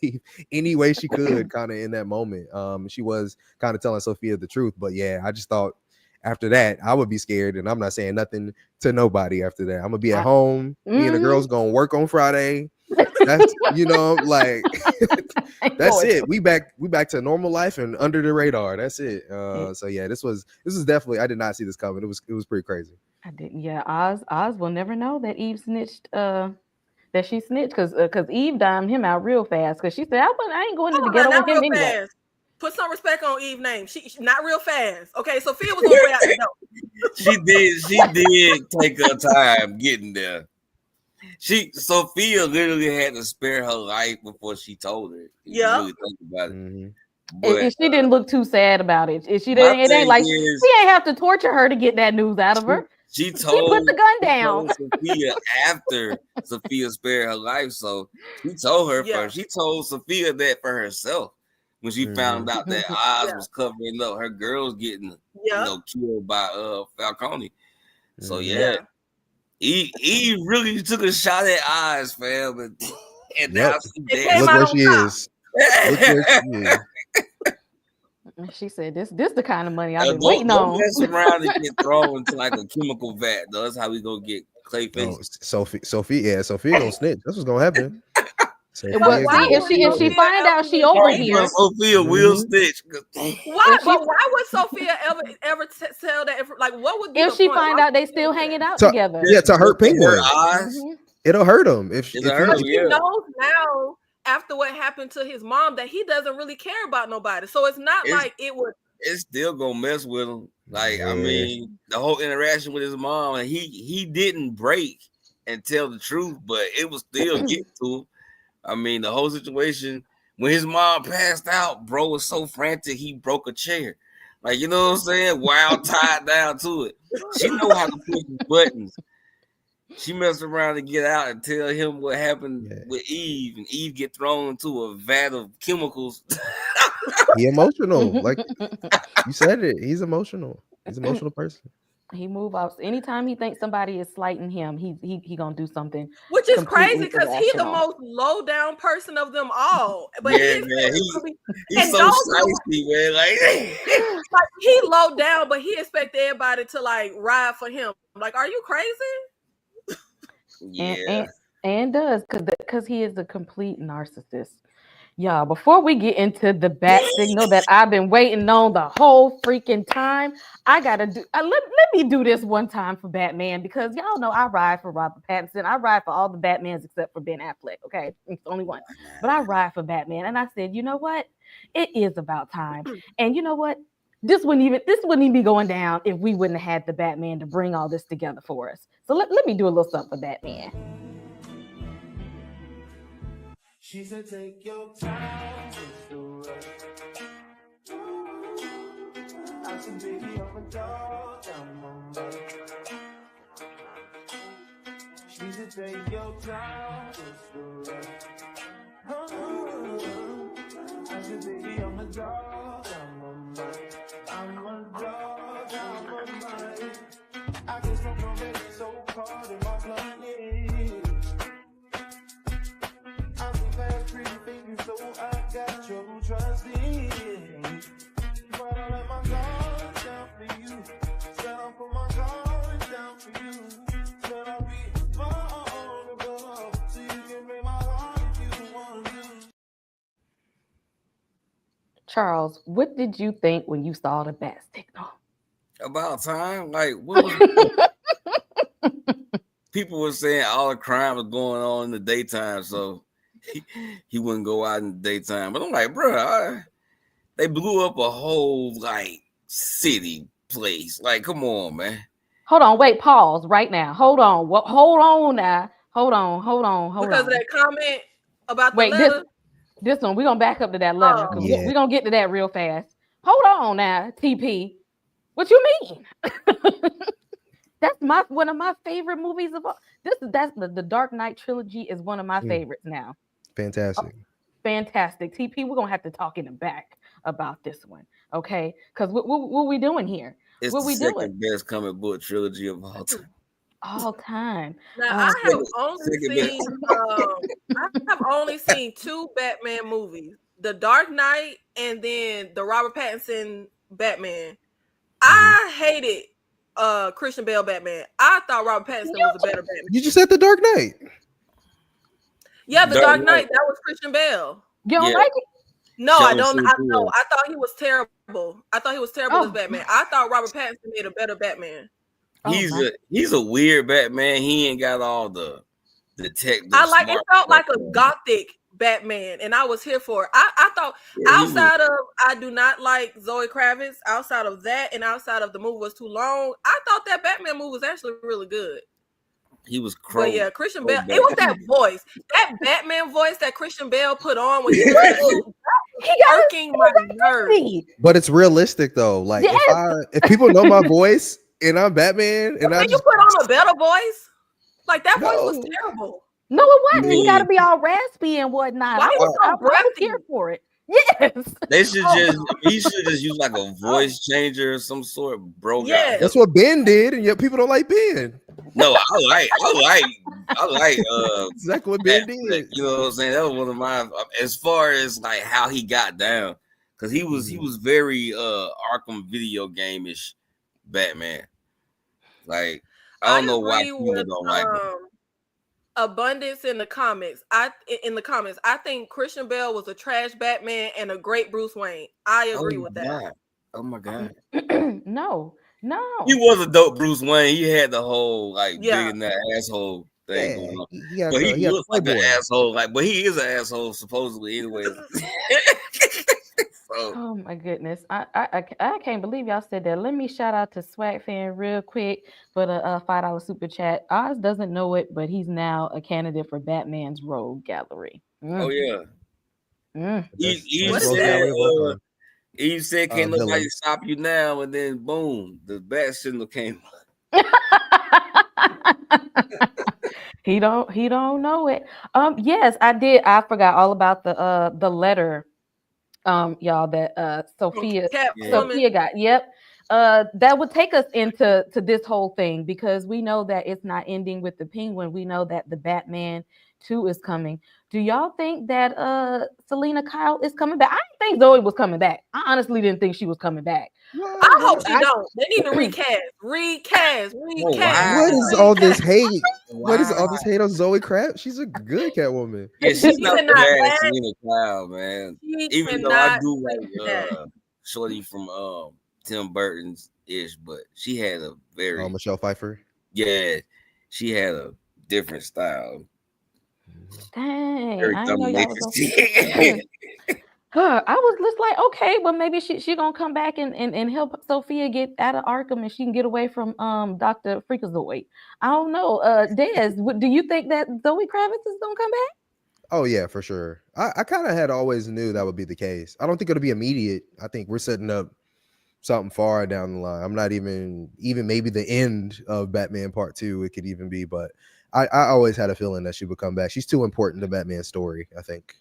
any way she could, kind of in that moment. She was kind of telling Sophia the truth, but yeah, I just thought after that I would be scared, and I'm not saying nothing to nobody after that. I'm gonna be at home. Me and the girls gonna work on Friday. That's like that's it. We back to normal life and under the radar. That's it. So yeah, this was definitely. I did not see this coming. It was pretty crazy. I didn't. Yeah, Oz will never know that Eve snitched. That she snitched because Eve dimed him out real fast because she said I ain't going to the ghetto with him anyway. Fast. Put some respect on Eve's name. She not real fast. Okay, Sophia was on the way out the door. She did take her time getting there. Sophia literally had to spare her life before she told her. Yeah. Really think about it. Mm-hmm. But she didn't look too sad about it. It ain't like she ain't have to torture her to get that news out of her. She put the gun down. Sophia after Sophia spared her life. So she told her first. She told Sophia that for herself when she found out that Oz was covering up her girls getting killed by Falcone. So Eve really took a shot at Oz, fam, and now look where she is. Look where she is. She said, "This the kind of money I've been waiting on." Don't mess around and get thrown into like a chemical vat. Though. That's how we gonna get Clayface. Sophia gonna snitch. That's what's gonna happen. If she find out she over here, Sophia will snitch. Why? But why would Sophia ever tell that? What would if she find out they still hanging out together? Yeah, to hurt Penguin. It'll hurt him if she knows now. After what happened to his mom, that he doesn't really care about nobody. So it's not like it would. It's still gonna mess with him. Like I mean, the whole interaction with his mom, and he didn't break and tell the truth, but it was still getting to him. I mean, the whole situation when his mom passed out, bro was so frantic he broke a chair. Like you know what I'm saying? Wild tied down to it. She know how to push the buttons. She messed around to get out and tell him what happened with Eve, and Eve get thrown into a vat of chemicals. He emotional, like you said it. He's emotional. He's an emotional person. He move off anytime he thinks somebody is slighting him. He gonna do something, which is crazy because he's the most low down person of them all. But he's so spicy, man. Like he low down, but he expect everybody to like ride for him. Like, are you crazy? And does because he is a complete narcissist. Y'all, before we get into the bat signal that I've been waiting on the whole freaking time, I gotta do let me do this one time for Batman, because y'all know I ride for Robert Pattinson. I ride for all the Batmans except for Ben Affleck. Okay, it's only one, but I ride for Batman. And I said, you know what? It is about time. And you know what? This wouldn't even be going down if we wouldn't have had the Batman to bring all this together for us. So let me do a little something for Batman. She said, take your time, I said, baby, I'm a dog, I'm a man. She said, take your time, I said, baby, I'm a dog, I'm a man. I'm a dog, I'm a man. I just don't know that it's so hard in my planet. I'm so glad pretty fingers, so I got trouble trusting. But I let my guard down for you. Said I'll put my guard down for you. Said I'll be vulnerable, so you can break my heart if you Charles, what did you think when you saw the bat signal? About time. Like, what was people were saying all the crime was going on in the daytime, so he wouldn't go out in the daytime. But I'm like, bro, they blew up a whole like city place. Like, come on, man. Hold on, wait, pause right now. Hold on. Hold on now. Hold on. Because of that comment about the Wait, letter. this one, we're gonna back up to that letter because Yeah. we're gonna get to that real fast. Hold on now, TP. What you mean? That's one of my favorite movies of all. That's the Dark Knight trilogy is one of my favorites now. Fantastic. Fantastic. TP, we're gonna have to talk in the back about this one, okay? Because what we doing here? It's What the we second doing? best comic book trilogy of all time. All time. Now I have only second seen I have only seen 2 Batman movies: The Dark Knight and then the Robert Pattinson Batman. I hated Christian Bale Batman. I thought Robert Pattinson was a better Batman. You just said The Dark Knight. Yeah, The Dark Knight, that was Christian Bale. You don't like it? No, I don't. Sheldon I Cooper. know. I thought he was terrible. I thought he was terrible as Batman. I thought Robert Pattinson made a better Batman. He's a weird Batman. He ain't got all the detective. It felt like a gothic Batman, and I was here for it. I thought outside of I do not like Zoe Kravitz. Outside of that, and outside of the movie was too long, I thought that Batman movie was actually really good. He was But yeah, Christian Bale. It was that voice, that Batman voice that Christian Bale put on when he was irking my nerves. But it's realistic though. Like if people know my voice and I'm Batman and you put on a better voice, like that voice was terrible. No, it wasn't. You got to be all raspy and whatnot. Why was I was here for it. Yes. They should he should just use like a voice changer of some sort. Broke out. That's what Ben did, and yet people don't like Ben. No, I like exactly what Ben did. You know what I'm saying? That was one of my, as far as like how he got down, because he was very Arkham video game-ish Batman. Like, I don't know why people don't like him. Abundance in the comics. I think Christian Bale was a trash Batman and a great Bruce Wayne. I agree with that. Oh my god. No. He was a dope Bruce Wayne. He had the whole like digging that asshole thing going on. But he looks like an asshole. Like, but he is an asshole supposedly anyway. Oh my goodness. I can't believe y'all said that. Let me shout out to Swag Fan real quick for the $5 super chat. Oz doesn't know it, but he's now a candidate for Batman's Rogue Gallery. Oh yeah. Eve said, "Can't nobody stop you now," and then boom, the bat signal came. He don't know it. Yes, I did. I forgot all about the letter. Y'all, that Sophia got. Yep. That would take us into this whole thing because we know that it's not ending with the Penguin. We know that the Batman 2 is coming. Do y'all think that Selena Kyle is coming back? I didn't think Zoe was coming back. I honestly didn't think she was coming back. I hope she don't. They need to recast. What is all this hate? What is all this hate on Zoe Kravitz? She's a good Catwoman. Yeah, she's not bad Selena Kyle, man. Even though I do like Shorty from Tim Burton's ish, but she had a very Michelle Pfeiffer. Yeah, she had a different style. Dang, I didn't know y'all was I was just like, okay, well maybe she gonna come back and help Sophia get out of Arkham and she can get away from Dr. Freakazoid. I don't know. Des, do you think that Zoe Kravitz is gonna come back? Oh yeah, for sure. I kind of had always knew that would be the case. I don't think it'll be immediate. I think we're setting up something far down the line. I'm not even maybe the end of Batman Part 2. It could even be, but I always had a feeling that she would come back. She's too important to Batman's story, I think.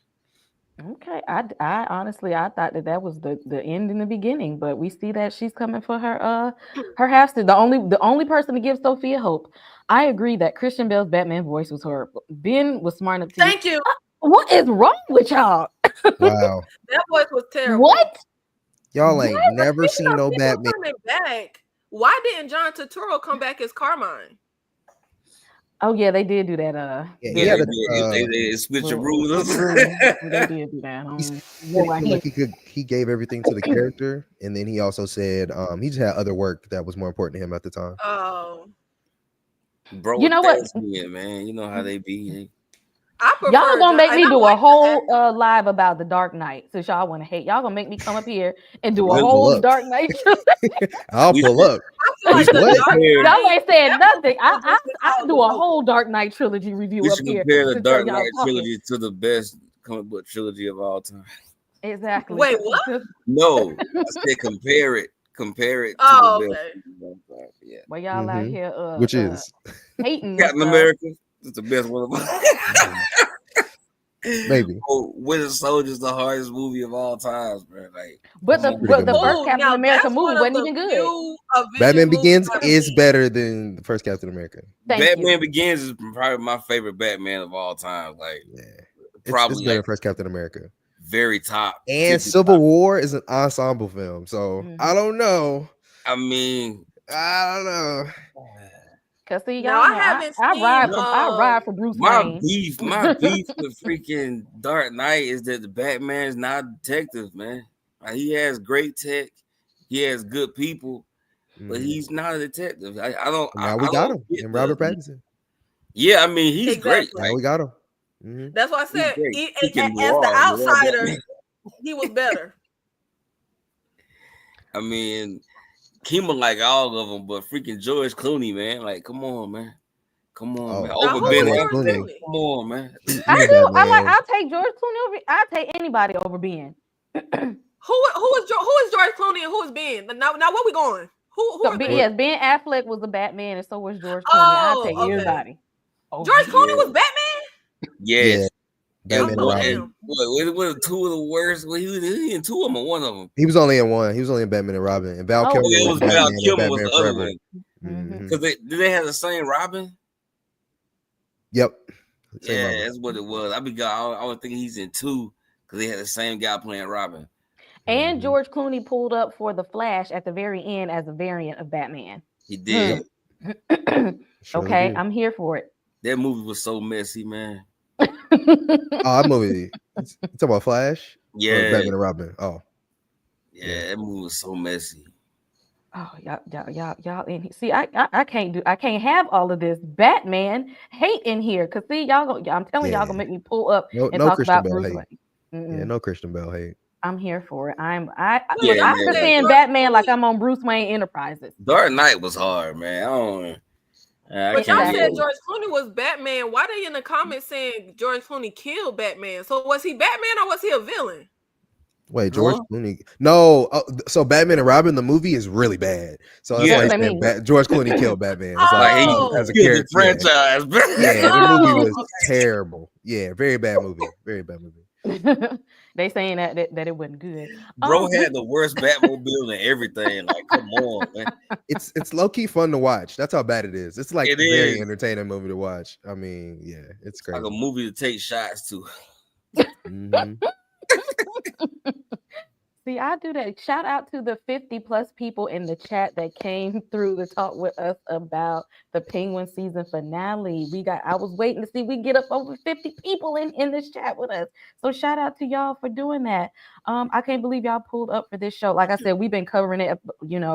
Okay, I honestly thought that was the end in the beginning, but we see that she's coming for her half sister. The only person to give Sophia hope. I agree that Christian Bale's Batman voice was horrible. Ben was smart enough to Thank you. What is wrong with y'all? Wow, that voice was terrible. What? Y'all ain't never seen no Batman. Back. Why didn't John Turturro come back as Carmine? Oh yeah, they did do that. Yeah, he Yeah, had they switch your Well, rules. they did do that. he Know said why he feel like he gave everything to the character, and then he also said he just had other work that was more important to him at the time. Oh, Bro, You know what? thespian, man. You know how they be. I Y'all prefer gonna make and me I do a like whole live about the Dark Knight since y'all want to hate. Y'all gonna make me come up here and do a I'll Really? pull whole up. Dark Knight. I'll We pull should- up. I feel like the What? Dark Compare- Knight- Y'all ain't said that nothing. movie was just I without do the a Joker. whole Dark Knight trilogy review We up should here. compare the since Dark y'all Knight talking. trilogy to the best comic book trilogy of all time. Exactly. Wait, what? No, I said compare it. Compare it to Oh, the best. okay. Yeah. Well, y'all out Mhm. here Which is hating and Captain stuff. America is the best one of all. maybe. Oh, Winter Soldier is the hardest movie of all times, bro. Like, But It's a pretty good the movie. first Oh, Captain now America that's movie one of wasn't the even good. few Avengers Batman movies Begins I've is seen. better than the first Captain America. Thank Batman you. Begins is probably my favorite Batman of all time. Like, Yeah, probably it's better like than first Captain America. very top. And 50. Civil War is an ensemble film, so I don't know. I mean, I don't know. Cause see, Now y'all I know haven't I seen ride for Bruce my Wayne. beef with freaking Dark Knight is that the Batman is not a detective, man. Like, he has great tech, he has good people, but he's not a detective. I don't. And now I we got don't him get in the- Robert Pattinson. Yeah, I mean he's great. Exactly. Now Like, we got him. Mhm. That's why I he's said great. as Noir the outsider, Batman. he was better. I mean, Kima like all of them, but freaking George Clooney, man. Like, come on, man. Come on, man. Oh, Now, Over who Ben was George George Affleck. Clooney. Clooney? Come on, man. He's I a do. Batman. I'll take George Clooney over. I'll take anybody over Ben. Who is George Clooney and who is Ben? Now where we going? Who So are Ben, they? yes, Ben Affleck was the Batman, and so was George Clooney. I'll take Oh, okay. anybody. over George Ben. Clooney was Batman? Yes. Batman Oh, and Robin. damn. What was two of the worst? Well, he was in two of them or one of them. He was only in one. He was only in Batman and Robin. And Val Oh, Kilmer Okay, it was was Batman Val and Kilmer was Batman the other Forever. Mhm. Mhm. Because did they have the same Robin? Yep. Same Yeah, Robin. that's what it was. I was thinking he's in two because they had the same guy playing Robin. And Mhm. George Clooney pulled up for the Flash at the very end as a variant of Batman. He did. Surely Okay, did. I'm here for it. That movie was so messy, man. Oh, that movie. You talking about Flash? Or Yeah, Batman and Robin. Oh. yeah, that movie was so messy. Oh, y'all in here. See, I can't have all of this Batman hate in here. Cause see, I'm telling y'all gonna make me pull up No and talk Christian about Bale Bruce hate. Wayne. Yeah, no Christian Bale hate. I'm here for it. Wait, Look, I man. understand George Batman like Clooney. I'm on Bruce Wayne Enterprises. Dark Knight was hard, man. I But y'all Exactly. said George Clooney was Batman. Why they in the comments saying George Clooney killed Batman? So was he Batman or was he a villain? Wait, George Huh? Clooney? No, so Batman and Robin, the movie is really bad. So that's Yeah. why That's he's what I saying mean. George Clooney killed Batman. It's like like Oh. he as a killed the character. Yeah. franchise, bro. Yeah, the movie was Oh. terrible. Yeah, very bad movie. Very bad movie. They saying that it wasn't good. Bro had the worst Batmobile and everything. Like, come on, man. It's low key fun to watch. That's how bad it is. It's like It a very is. entertaining movie to watch. I mean, yeah, it's Like crazy. a movie to take shots to. Mhm. See, I do that. Shout out to the 50 plus people in the chat that came through to talk with us about the Penguin season finale. I was waiting to see we get up over 50 people in this chat with us. So shout out to y'all for doing that. I can't believe y'all pulled up for this show. Like I said, we've been covering it,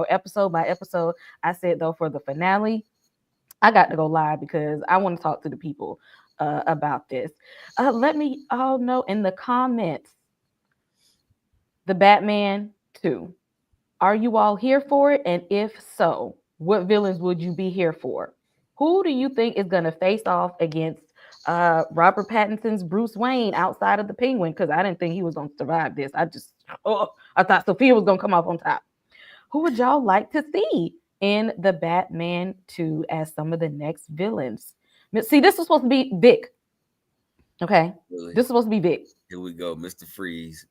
episode by episode. I said though, for the finale, I got to go live because I want to talk to the people about this. Let me all know in the comments. The Batman 2. Are you all here for it? And if so, what villains would you be here for? Who do you think is going to face off against Robert Pattinson's Bruce Wayne outside of the Penguin? Because I didn't think he was going to survive this. I thought Sophia was going to come off on top. Who would y'all like to see in the Batman 2 as some of the next villains? See, this was supposed to be Vic. Okay. Really. This is supposed to be Vic. Here we go, Mr. Freeze.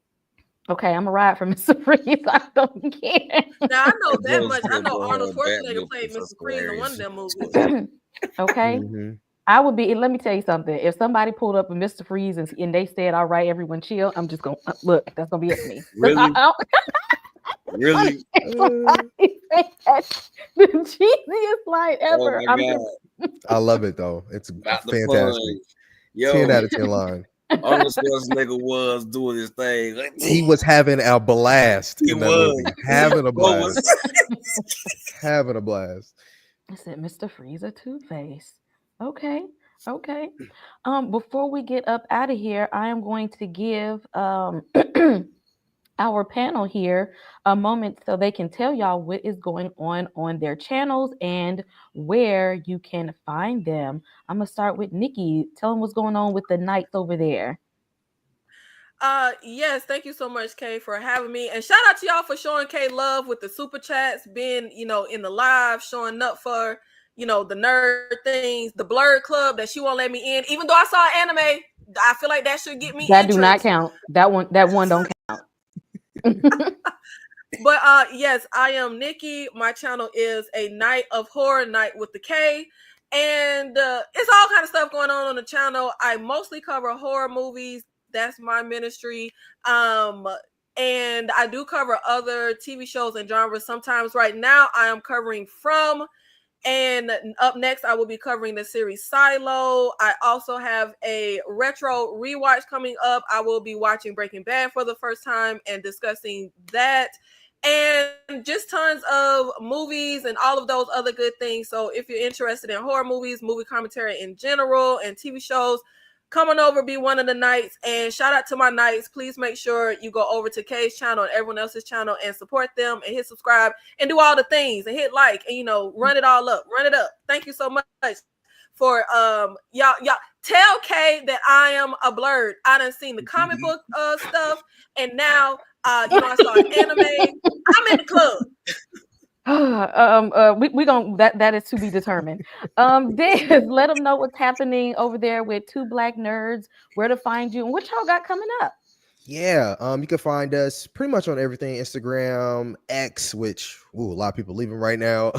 Okay, I'm a ride for Mr. Freeze. I don't care. Now I know that George much. I know Clooney Arnold Batman Schwarzenegger played was Mr. Freeze in one of hilarious. them movies. Okay. Mhm. I would be, let me tell you something. If somebody pulled up a Mr. Freeze and they said, all right, everyone chill, I'm just going to look, that's going to be it for me. Really? Really? Somebody say that's the cheesiest line Oh ever. my God. I love it though. It's About the fantastic. fun. Yo, 10 out of 10 line. Arnold Schwarzenegger was doing his thing. Like, He was having a blast He in that was. movie. Having a Bro blast. Having a blast. I said, Mr. Freezer Two-Face. Okay. Before we get up out of here, I am going to give our panel here a moment so they can tell y'all what is going on their channels and where you can find them. I'm gonna start with Nikki. Tell them what's going on with the Knights over there. Yes, thank you so much, Kay, for having me. And shout out to y'all for showing Kay love with the super chats, being, in the live, showing up for, the nerd things, the Blurred Club that she won't let me in. Even though I saw anime, I feel like that should get me That entrance. do not count. That one don't count. But yes, I am Nikki. My channel is a Night of Horror, Night with the K. And it's all kind of stuff going on the channel. I mostly cover horror movies. That's my ministry. And I do cover other TV shows and genres. Sometimes right now I am covering From, and up next I will be covering the series Silo. I also have a retro rewatch coming up. I will be watching Breaking Bad for the first time and discussing that. And just tons of movies and all of those other good things. So if you're interested in horror movies, movie commentary in general, and TV shows, come on over, be one of the Knights. And shout out to my Knights. Please make sure you go over to Kay's channel and everyone else's channel and support them and hit subscribe and do all the things and hit like and run it all up. Run it up. Thank you so much for y'all tell Kay that I am a blurred. I done seen the comic book stuff, and now I saw an anime. I'm in the club. We gonna that is to be determined. Diz, let them know what's happening over there with Two Black Nerds, where to find you, and what y'all got coming up. Yeah, you can find us pretty much on everything: Instagram, X, which a lot of people leaving right now.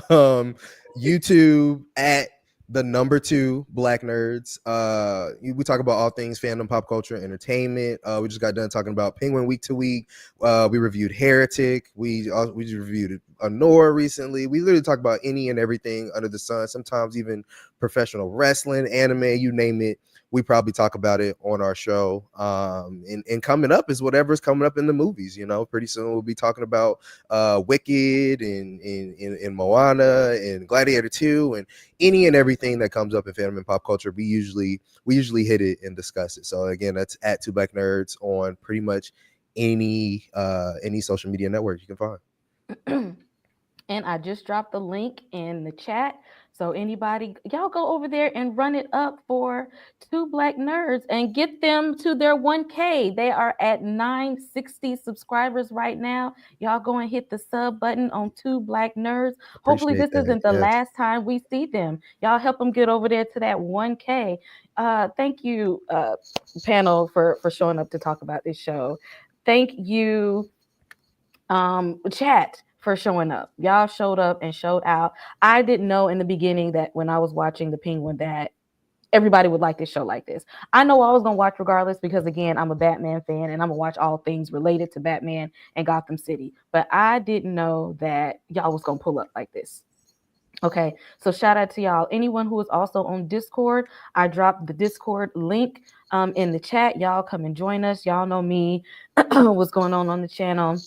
YouTube at the number 2 Black Nerds. We talk about all things fandom, pop culture, entertainment. We just got done talking about Penguin week to week. We reviewed Heretic. We just reviewed Honor recently. We literally talk about any and everything under the sun. Sometimes even professional wrestling, anime, you name it. We probably talk about it on our show. And coming up is whatever's coming up in the movies. Pretty soon we'll be talking about Wicked and Moana and Gladiator 2 and any and everything that comes up in fandom and pop culture. We usually hit it and discuss it. So again, that's at Two Black Nerds on pretty much any social media network you can find. And I just dropped the link in the chat. So anybody, y'all go over there and run it up for Two Black Nerds and get them to their 1K. They are at 960 subscribers right now. Y'all go and hit the sub button on Two Black Nerds. Hopefully this isn't the last time we see them. Y'all help them get over there to that 1K. Thank you, panel, for showing up to talk about this show. Thank you, chat, for showing up. Y'all showed up and showed out. I didn't know in the beginning that when I was watching The Penguin that everybody would like this show like this. I know I was going to watch regardless because, again, I'm a Batman fan and I'm going to watch all things related to Batman and Gotham City. But I didn't know that y'all was going to pull up like this. Okay, so shout out to y'all. Anyone who is also on Discord, I dropped the Discord link in the chat. Y'all come and join us. Y'all know me, what's going on the channel.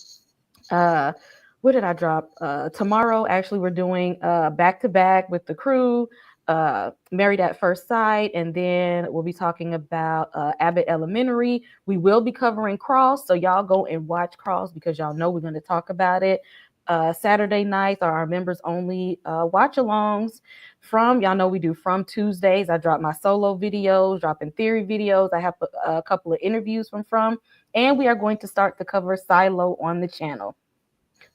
What did I drop? Tomorrow, actually, we're doing back-to-back with the crew, Married at First Sight, and then we'll be talking about Abbott Elementary. We will be covering Cross, so y'all go and watch Cross because y'all know we're going to talk about it. Saturday nights are our members-only watch-alongs. Y'all know we do From Tuesdays. I drop my solo videos, dropping theory videos. I have a couple of interviews from, and we are going to start to cover Silo on the channel.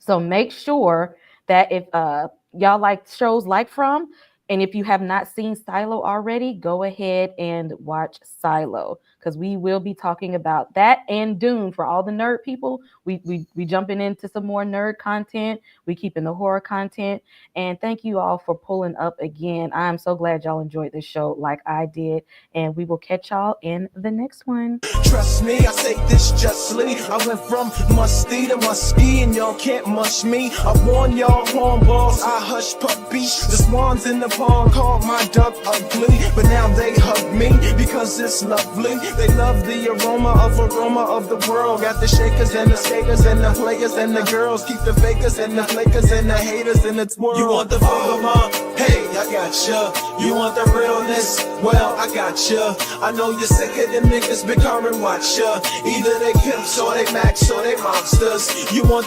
So make sure that if y'all like shows like From, and if you have not seen Silo already, go ahead and watch Silo because we will be talking about that and Dune for all the nerd people. We jumping into some more nerd content. We keeping the horror content. And thank you all for pulling up again. I'm so glad y'all enjoyed this show like I did. And we will catch y'all in the next one. Trust me, I say this justly. I went from musty to musky, and y'all can't mush me. I warn y'all hornballs, I hush puppies. The swans in the pawn called my duck ugly, but now they hug me because it's lovely. They love the aroma of the world. Got the shakers and the skaters and the players and the girls. Keep the fakers and the flakers and the haters in its world. You want the fun? Hey, I got ya. You want the realness? Well, I got ya. I know you're sick of them niggas, big car and watch ya. Either they pimps or they max or they monsters. You want